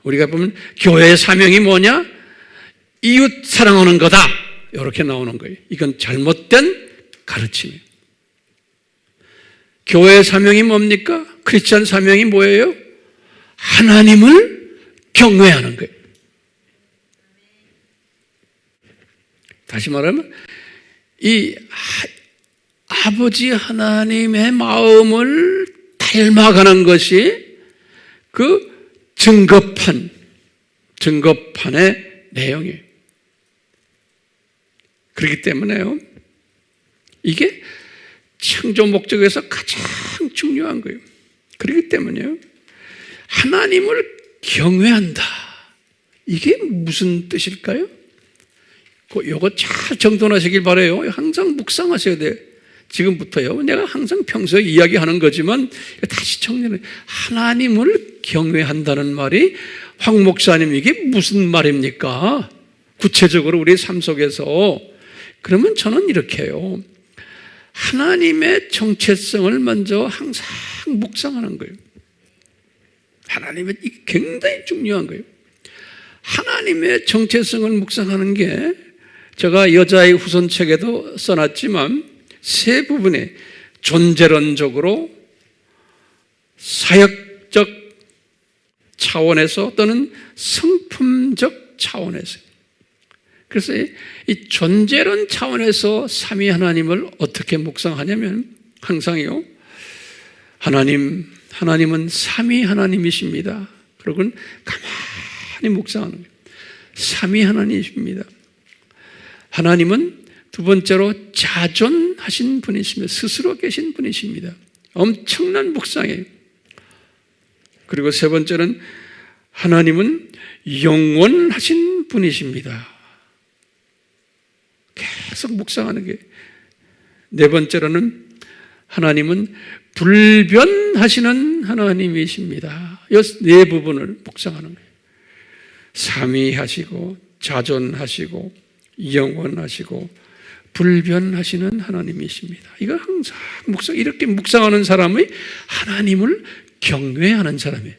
우리가 보면 교회의 사명이 뭐냐? 이웃 사랑하는 거다, 이렇게 나오는 거예요. 이건 잘못된 가르침이에요. 교회의 사명이 뭡니까? 크리스찬 사명이 뭐예요? 하나님을 경외하는 거예요. 다시 말하면 이 아버지 하나님의 마음을 닮아가는 것이 그 증거판의 내용이에요. 그렇기 때문에요, 이게 창조 목적에서 가장 중요한 거예요. 그렇기 때문에요, 하나님을 경외한다, 이게 무슨 뜻일까요? 이거 잘 정돈하시길 바라요. 항상 묵상하셔야 돼요. 지금부터요, 내가 항상 평소에 이야기하는 거지만 다시 정리를, 하나님을 경외한다는 말이, 황 목사님 이게 무슨 말입니까? 구체적으로 우리 삶 속에서. 그러면 저는 이렇게 해요. 하나님의 정체성을 먼저 항상 묵상하는 거예요. 하나님의, 이게 굉장히 중요한 거예요. 하나님의 정체성을 묵상하는 게, 제가 여자의 후손책에도 써놨지만 세 부분에, 존재론적으로, 사역적 차원에서 또는 성품적 차원에서. 그래서 이 존재론 차원에서 삼위 하나님을 어떻게 묵상하냐면, 항상요, 하나님은 삼위 하나님이십니다. 그러고는 가만히 묵상하는 거예요. 삼위 하나님이십니다. 하나님은 두 번째로 자존하신 분이십니다. 스스로 계신 분이십니다. 엄청난 묵상이에요. 그리고 세 번째는 하나님은 영원하신 분이십니다. 계속 묵상하는 게. 네 번째로는 하나님은 불변하시는 하나님이십니다. 이 네 부분을 묵상하는 거예요. 삼위하시고, 자존하시고, 영원하시고 불변하시는 하나님이십니다. 이거 항상 이렇게 묵상하는 사람의 하나님을 경외하는 사람이에요.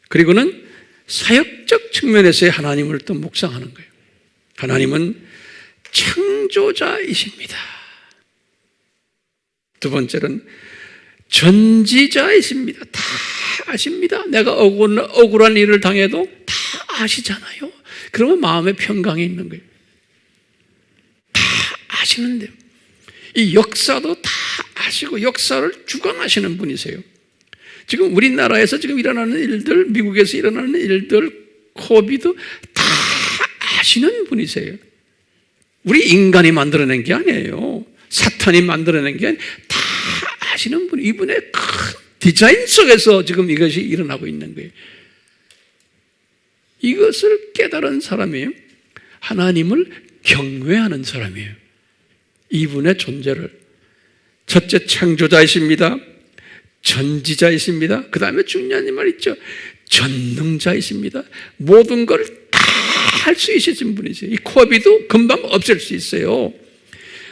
그리고는 사역적 측면에서의 하나님을 또 묵상하는 거예요. 하나님은 창조자이십니다. 두 번째는 전지자이십니다. 다 아십니다. 내가 억울한 일을 당해도 다 아시잖아요. 그러면 마음의 평강이 있는 거예요. 다 아시는데요. 이 역사도 다 아시고 역사를 주관하시는 분이세요. 지금 우리나라에서 지금 일어나는 일들, 미국에서 일어나는 일들, 코비드 다 아시는 분이세요. 우리 인간이 만들어낸 게 아니에요. 사탄이 만들어낸 게 아니에요. 다 아시는 분, 이분의 큰 디자인 속에서 지금 이것이 일어나고 있는 거예요. 이것을 깨달은 사람이 하나님을 경외하는 사람이에요. 이분의 존재를. 첫째, 창조자이십니다. 전지자이십니다. 그 다음에 중요한 말 있죠. 전능자이십니다. 모든 걸 다 할 수 있으신 분이세요. 이 코비도 금방 없앨 수 있어요.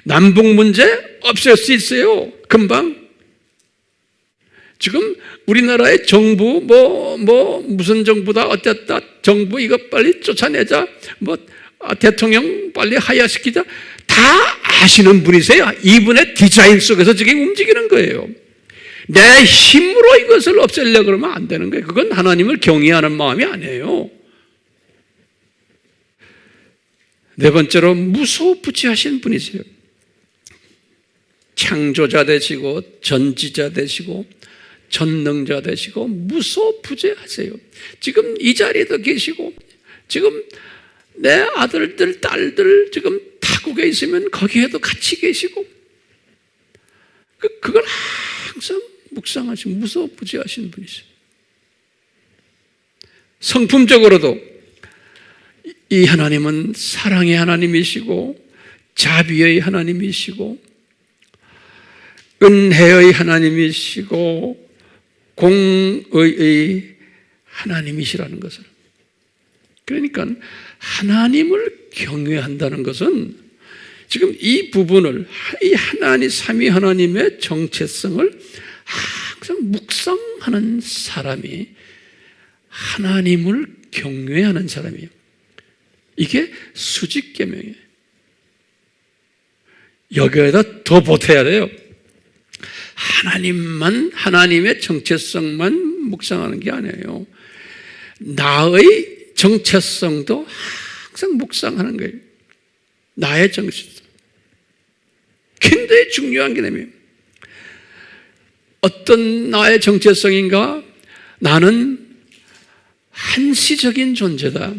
남북 문제 없앨 수 있어요. 금방. 지금 우리나라의 정부 무슨 정부다 어쨌다 정부 이거 빨리 쫓아내자 대통령 빨리 하야시키자 다 아시는 분이세요. 이분의 디자인 속에서 지금 움직이는 거예요. 내 힘으로 이것을 없애려고 그러면 안 되는 거예요. 그건 하나님을 경외하는 마음이 아니에요. 네 번째로 무소부지하신 분이세요. 창조자 되시고 전지자 되시고 전능자 되시고 무소부재하세요. 지금 이 자리에도 계시고 지금 내 아들들 딸들 지금 타국에 있으면 거기에도 같이 계시고 그걸 항상 묵상하시고 무소부재하신 분이세요. 성품적으로도 이 하나님은 사랑의 하나님이시고 자비의 하나님이시고 은혜의 하나님이시고 공의의 하나님이시라는 것을. 그러니까 하나님을 경외한다는 것은 지금 이 부분을 이 하나님 삼위 하나님의 정체성을 항상 묵상하는 사람이 하나님을 경외하는 사람이에요. 이게 수직계명이에요. 여기에다 더 보태야 돼요. 하나님만, 하나님의 정체성만 묵상하는 게 아니에요. 나의 정체성도 항상 묵상하는 거예요. 나의 정체성. 굉장히 중요한 개념이에요. 어떤 나의 정체성인가? 나는 한시적인 존재다.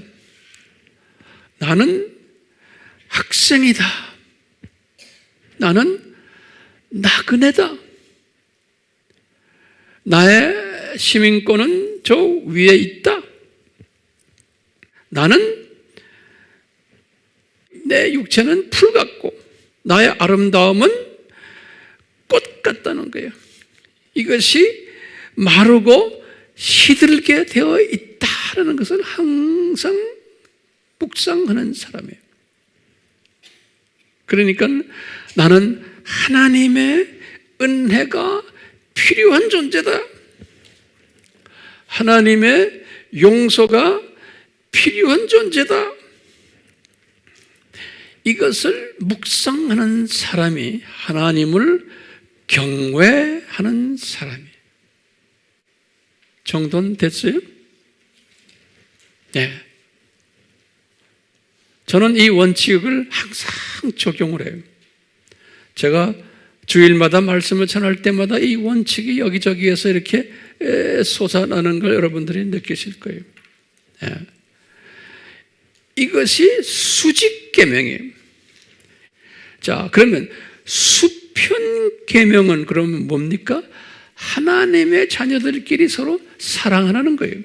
나는 학생이다. 나는 나그네다. 나의 시민권은 저 위에 있다. 나는 내 육체는 풀 같고 나의 아름다움은 꽃 같다는 거예요. 이것이 마르고 시들게 되어 있다라는 것을 항상 묵상하는 사람이에요. 그러니까 나는 하나님의 은혜가 필요한 존재다. 하나님의 용서가 필요한 존재다. 이것을 묵상하는 사람이 하나님을 경외하는 사람이에요. 정돈 됐어요? 네. 저는 이 원칙을 항상 적용을 해요. 제가 주일마다 말씀을 전할 때마다 이 원칙이 여기저기에서 이렇게 솟아나는 걸 여러분들이 느끼실 거예요. 네. 이것이 수직계명이에요. 자, 그러면 수편계명은 그러면 뭡니까? 하나님의 자녀들끼리 서로 사랑하라는 거예요.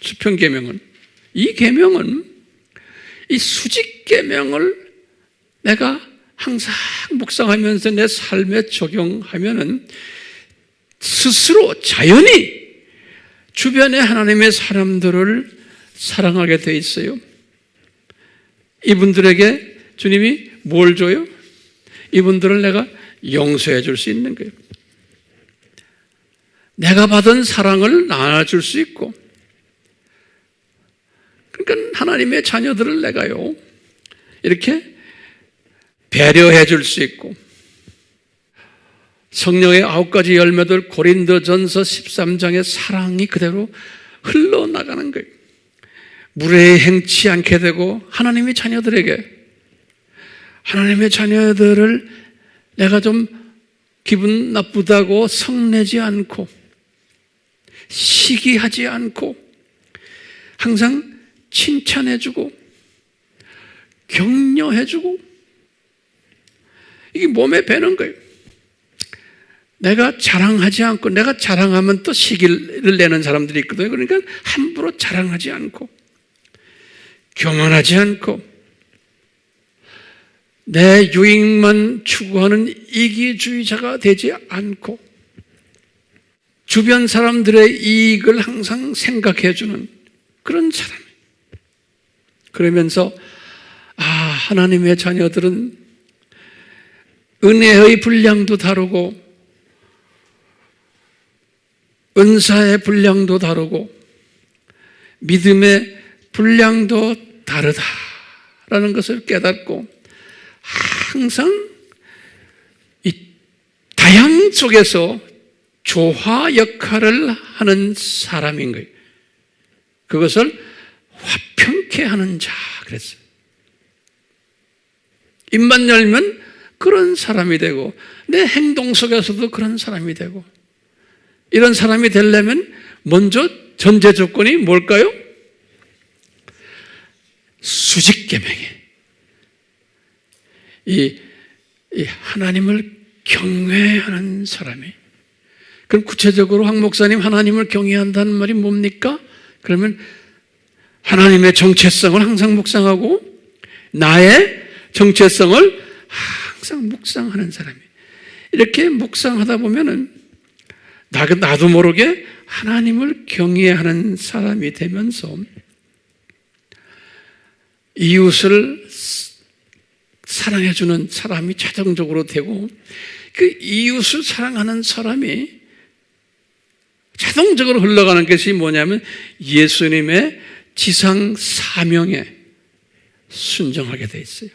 수편계명은. 이 계명은 이 수직계명을 내가 항상 묵상하면서 내 삶에 적용하면은 스스로 자연히 주변의 하나님의 사람들을 사랑하게 돼 있어요. 이분들에게 주님이 뭘 줘요? 이분들을 내가 용서해 줄 수 있는 거예요. 내가 받은 사랑을 나눠줄 수 있고, 그러니까 하나님의 자녀들을 내가요 이렇게 배려해 줄 수 있고, 성령의 9가지 열매들 고린도전서 13장의 사랑이 그대로 흘러나가는 거예요. 무례에 행치 않게 되고, 하나님의 자녀들을 내가 좀 기분 나쁘다고 성내지 않고, 시기하지 않고, 항상 칭찬해주고 격려해주고, 이게 몸에 배는 거예요. 내가 자랑하지 않고, 내가 자랑하면 또 시기를 내는 사람들이 있거든요. 그러니까 함부로 자랑하지 않고, 교만하지 않고, 내 유익만 추구하는 이기주의자가 되지 않고, 주변 사람들의 이익을 항상 생각해주는 그런 사람. 그러면서 하나님의 자녀들은 은혜의 분량도 다르고, 은사의 분량도 다르고, 믿음의 분량도 다르다라는 것을 깨닫고, 항상 이 다양 속에서 조화 역할을 하는 사람인 거예요. 그것을 화평케 하는 자 그랬어요. 입만 열면 그런 사람이 되고, 내 행동 속에서도 그런 사람이 되고, 이런 사람이 되려면 먼저 전제 조건이 뭘까요? 수직계명이에요. 이 하나님을 경외하는 사람이. 그럼 구체적으로 황 목사님, 하나님을 경외한다는 말이 뭡니까? 그러면 하나님의 정체성을 항상 묵상하고, 나의 정체성을 항상 묵상하는 사람이. 이렇게 묵상하다 보면은 나도 모르게 하나님을 경외하는 사람이 되면서 이웃을 사랑해주는 사람이 자동적으로 되고, 그 이웃을 사랑하는 사람이 자동적으로 흘러가는 것이 뭐냐면 예수님의 지상 사명에 순종하게 돼 있어요.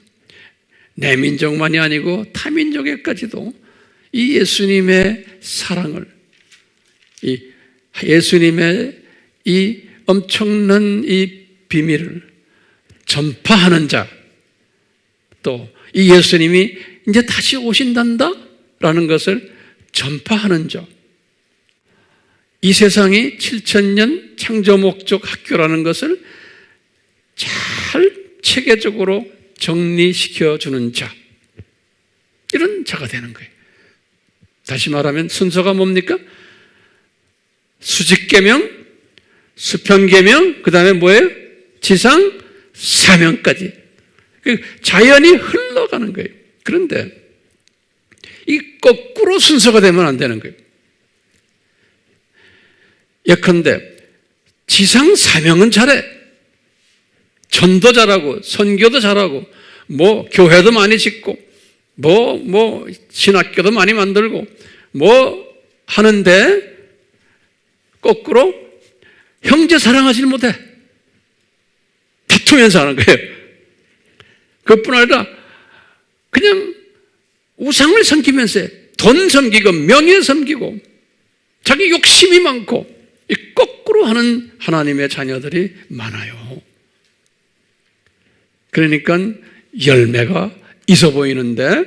내 민족만이 아니고 타민족에까지도 이 예수님의 사랑을, 이 예수님의 이 엄청난 이 비밀을 전파하는 자, 또 이 예수님이 이제 다시 오신단다 라는 것을 전파하는 자, 이 세상이 7000년 창조 목적 학교라는 것을 잘 체계적으로 정리시켜주는 자, 이런 자가 되는 거예요. 다시 말하면 순서가 뭡니까? 수직계명, 수평계명, 그 다음에 뭐예요? 지상 사명까지. 자연이 흘러가는 거예요. 그런데 이 거꾸로 순서가 되면 안 되는 거예요. 예컨대 지상 사명은 잘해. 전도 잘하고 선교도 잘하고 뭐 교회도 많이 짓고 뭐 신학교도 많이 만들고 뭐 하는데 거꾸로 형제 사랑하지 못해. 다투면서 하는 거예요. 그것뿐 아니라 그냥 우상을 섬기면서 돈 섬기고 명예 섬기고 자기 욕심이 많고 이 거꾸로 하는 하나님의 자녀들이 많아요. 그러니까 열매가 있어 보이는데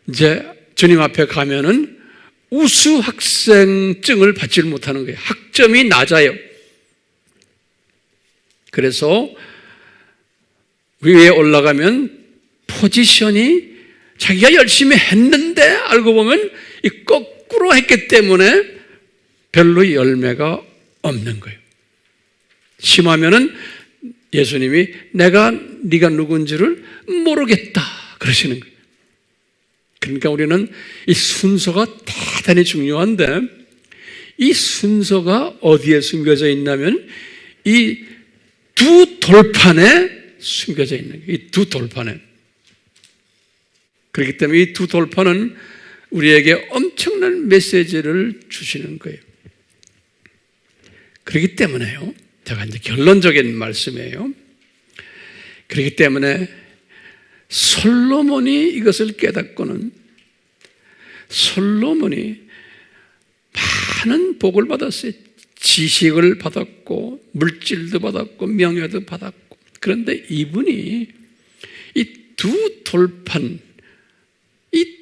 이제 주님 앞에 가면은 우수 학생증을 받지 못하는 거예요. 학점이 낮아요. 그래서 위에 올라가면 포지션이 자기가 열심히 했는데 알고 보면 이 거꾸로 했기 때문에 별로 열매가 없는 거예요. 심하면은 예수님이 네가 누군지를 모르겠다 그러시는 거예요. 그러니까 우리는 이 순서가 대단히 중요한데, 이 순서가 어디에 숨겨져 있냐면 이 두 돌판에 숨겨져 있는 거예요. 이 두 돌판에. 그렇기 때문에 이 두 돌판은 우리에게 엄청난 메시지를 주시는 거예요. 그렇기 때문에요. 제가 이제 결론적인 말씀이에요. 그렇기 때문에 솔로몬이 이것을 깨닫고는 솔로몬이 많은 복을 받았어요. 지식을 받았고 물질도 받았고 명예도 받았고. 그런데 이분이 이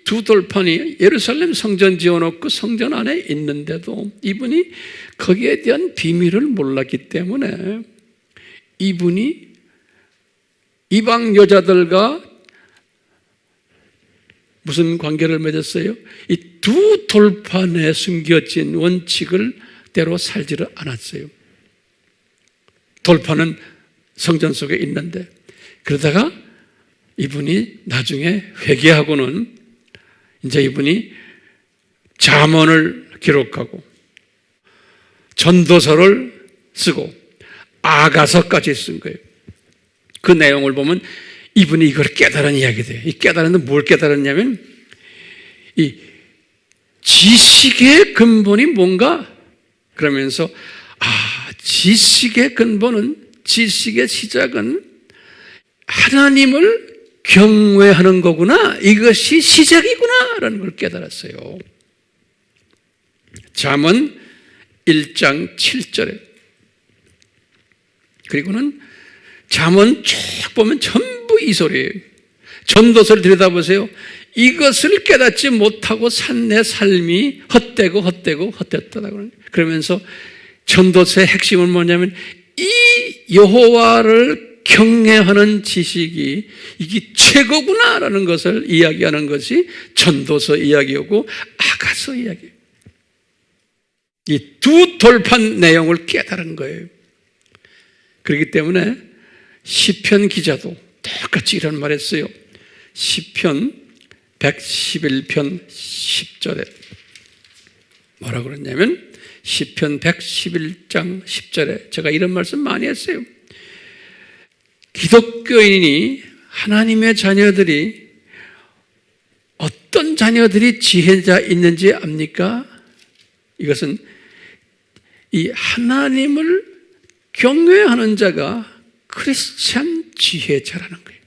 두 돌판이 예루살렘 성전 지어놓고 성전 안에 있는데도 이분이 거기에 대한 비밀을 몰랐기 때문에 이분이 이방 여자들과 무슨 관계를 맺었어요? 이 두 돌판에 숨겨진 원칙을 대로 살지를 않았어요. 돌판은 성전 속에 있는데 그러다가 이분이 나중에 회개하고는 이제 이분이 잠언을 기록하고 전도서를 쓰고 아가서까지 쓴 거예요. 그 내용을 보면 이분이 이걸 깨달은 이야기돼요. 이 깨달은 뭘 깨달았냐면 이 지식의 근본이 뭔가 그러면서 지식의 근본은 지식의 시작은 하나님을 경외하는 거구나. 이것이 시작이구나 라는 걸 깨달았어요. 잠언 1장 7절에 그리고는 잠언 쭉 보면 전부 이 소리예요. 전도서를 들여다보세요. 이것을 깨닫지 못하고 산 내 삶이 헛되었다. 그러면서 전도서의 핵심은 뭐냐면 이 여호와를 경외하는 지식이 이게 최고구나라는 것을 이야기하는 것이 전도서 이야기이고 아가서 이야기예요. 이 두 돌판 내용을 깨달은 거예요. 그렇기 때문에 시편 기자도 똑같이 이런 말 했어요. 시편 111편 10절에 뭐라고 그랬냐면 시편 111장 10절에 제가 이런 말씀 많이 했어요. 기독교인이 하나님의 자녀들이 어떤 자녀들이 지혜자 있는지 압니까? 이것은 이 하나님을 경외하는 자가 크리스찬 지혜자라는 거예요.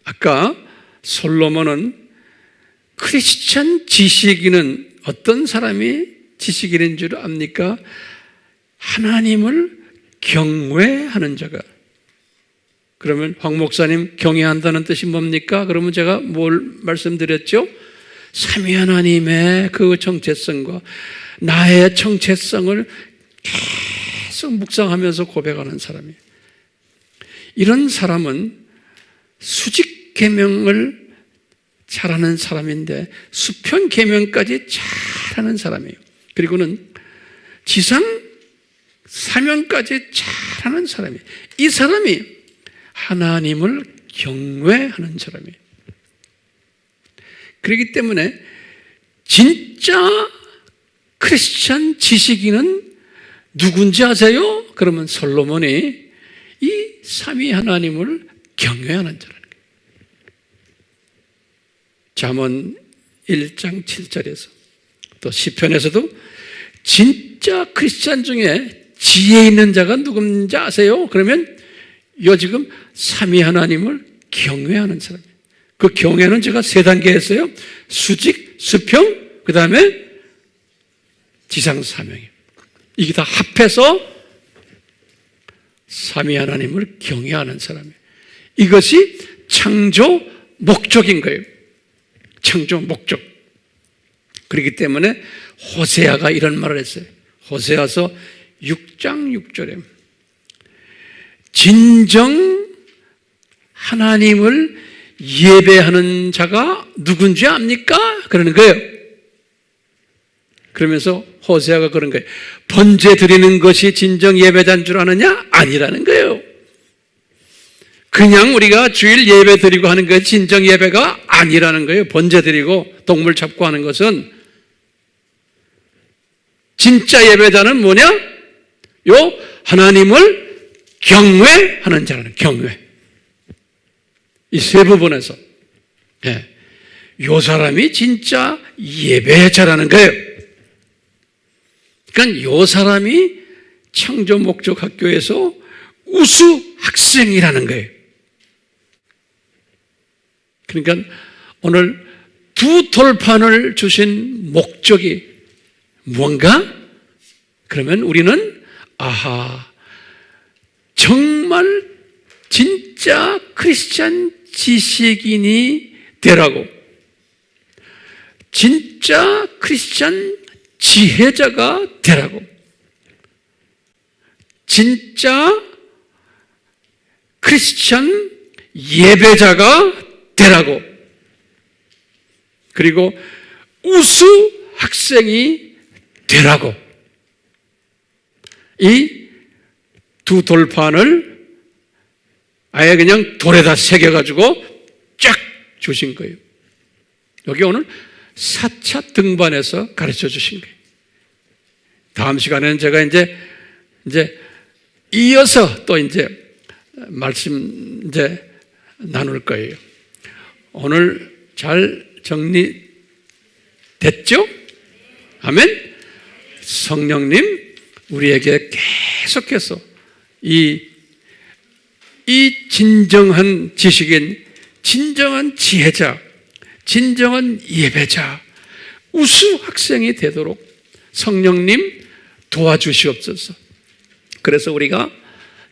아까 솔로몬은 크리스찬 지식인은 어떤 사람이 지식인인 줄 압니까? 하나님을 경외하는 자가. 그러면 황 목사님 경외한다는 뜻이 뭡니까? 그러면 제가 뭘 말씀드렸죠? 삼위 하나님의 그 정체성과 나의 정체성을 계속 묵상하면서 고백하는 사람이에요. 이런 사람은 수직 계명을 잘하는 사람인데 수평 계명까지 잘하는 사람이에요. 그리고는 지상 사명까지 잘하는 사람이에요. 이 사람이 하나님을 경외하는 사람이에요. 그렇기 때문에 진짜 크리스찬 지식인은 누군지 아세요? 그러면 솔로몬이 이 삼위 하나님을 경외하는 자라는 거예요. 잠언 1장 7절에서 또 시편에서도 진짜 크리스찬 중에 지혜 있는 자가 누군지 아세요? 그러면 요 지금 삼위 하나님을 경외하는 사람이에요. 그 경외는 제가 세 단계 했어요. 수직, 수평, 그 다음에 지상 사명이에요. 이게 다 합해서 삼위 하나님을 경외하는 사람이에요. 이것이 창조 목적인 거예요. 창조 목적. 그렇기 때문에 호세아가 이런 말을 했어요. 호세아서 6장 6절에 진정 하나님을 예배하는 자가 누군지 압니까? 그러는 거예요. 그러면서 호세아가 그런 거예요. 번제 드리는 것이 진정 예배자인 줄 아느냐? 아니라는 거예요. 그냥 우리가 주일 예배 드리고 하는 것이 진정 예배가 아니라는 거예요. 번제 드리고 동물 잡고 하는 것은. 진짜 예배자는 뭐냐? 하나님을 경외하는 자라는 경외. 이 세 부분에서 요 사람이 진짜 예배자라는 거예요. 그러니까 요 사람이 창조 목적 학교에서 우수 학생이라는 거예요. 그러니까 오늘 두 돌판을 주신 목적이 뭔가? 그러면 우리는 정말 진짜 크리스찬 지식인이 되라고, 진짜 크리스찬 지혜자가 되라고, 진짜 크리스찬 예배자가 되라고, 그리고 우수 학생이 되라고, 이 두 돌판을 아예 그냥 돌에다 새겨가지고 쫙 주신 거예요. 여기 오늘 4차 등반에서 가르쳐 주신 거예요. 다음 시간에는 제가 이제 이어서 또 말씀 나눌 거예요. 오늘 잘 정리됐죠? 아멘? 성령님, 우리에게 계속해서 이 진정한 지식인, 진정한 지혜자, 진정한 예배자, 우수 학생이 되도록 성령님 도와주시옵소서. 그래서 우리가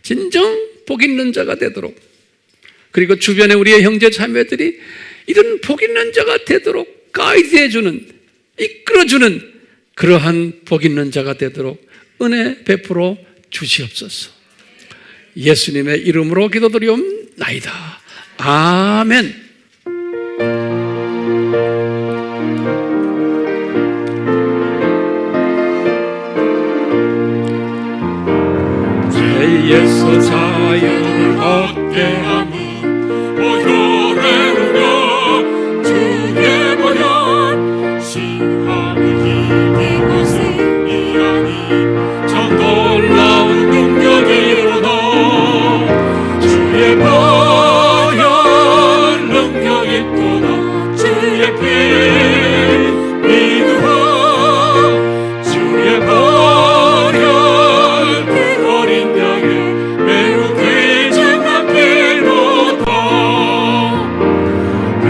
진정 복 있는 자가 되도록, 그리고 주변에 우리의 형제 자매들이 이런 복 있는 자가 되도록 가이드해주는, 이끌어주는 그러한 복 있는 자가 되도록 은혜 베풀어 주시옵소서. 예수님의 이름으로 기도드리옵나이다. 아멘. 죄에서 자유를 얻게 하는 보혈의 능력, 주의 보혈, 시험을 이기고 승리하니 참 놀라운 능력이로다. 주의 보혈 능력 있도다. 주의 피 믿으라. 주의 보혈 그 어린 양의 매우 귀중한 피로다. 그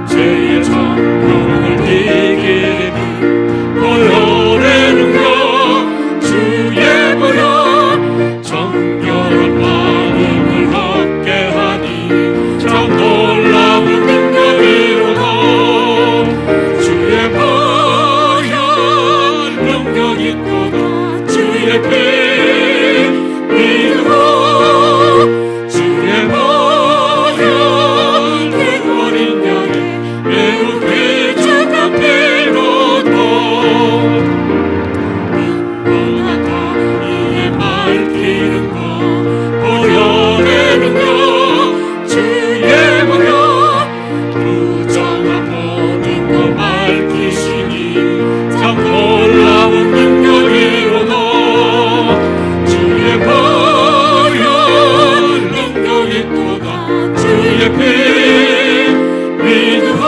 죄의 정욕을 이기는 보혈의 능력, 주의 보혈 정결한 마음을 얻게 하니 참 놀라운 능력이로다. 주의 보혈 능력 있도다. 주의 피 믿으라. 주의 보혈 그 어린 양의 매우 귀중한 피로다. 빛보다 이에 밝히는 것, 보혈의 능력, 주의 보혈 부정한 모든 것 밝히시니 참 놀라운 능력이로다. 주의 보혈 능력 있도다. 주의 피 믿으라.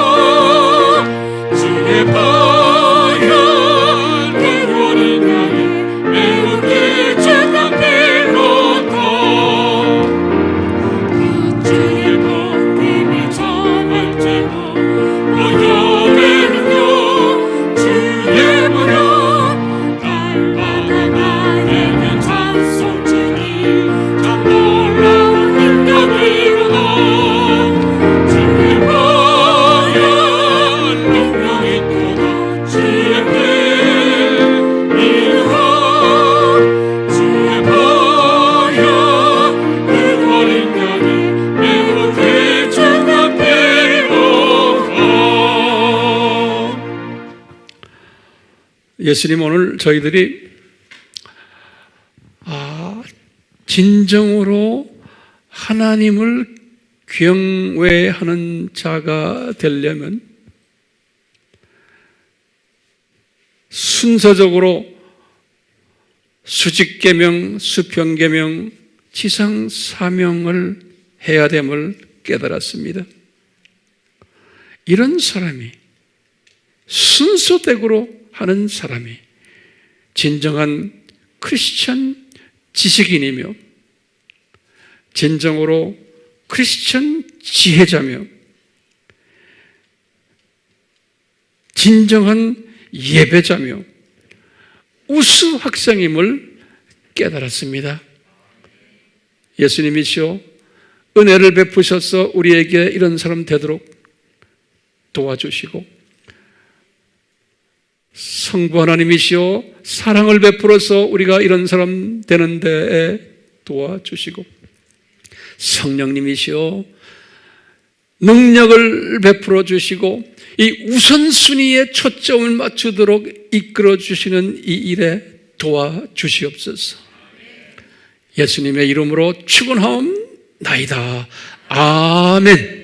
주의 보혈 그 어린 양의 매우 귀중한 피로다. 주의 복음을 전할지고 보혈의 능력, 주의 보혈 날마다 나에게 찬송 주니 참 놀라운 능력이로다. 주의 보혈 능력 있도다. 주의 피 믿으라. 주의 보혈 그 어린 양의 매우 귀중한 피로다. 예수님, 오늘 저희들이 진정으로 하나님을 경외하는 자가 되려면 순서적으로 수직계명, 수평계명, 지상 사명을 해야 됨을 깨달았습니다. 이런 사람이, 순서대로 하는 사람이 진정한 크리스천 지식인이며 진정으로 크리스천 지혜자며 진정한 예배자며 우수 학생임을 깨달았습니다. 예수님이시여 은혜를 베푸셔서 우리에게 이런 사람 되도록 도와주시고, 성부 하나님이시여 사랑을 베풀어서 우리가 이런 사람 되는 데에 도와주시고, 성령님이시여 능력을 베풀어 주시고 이 우선순위에 초점을 맞추도록 이끌어 주시는 이 일에 도와주시옵소서. 예수님의 이름으로 축원하옵나이다. 아멘.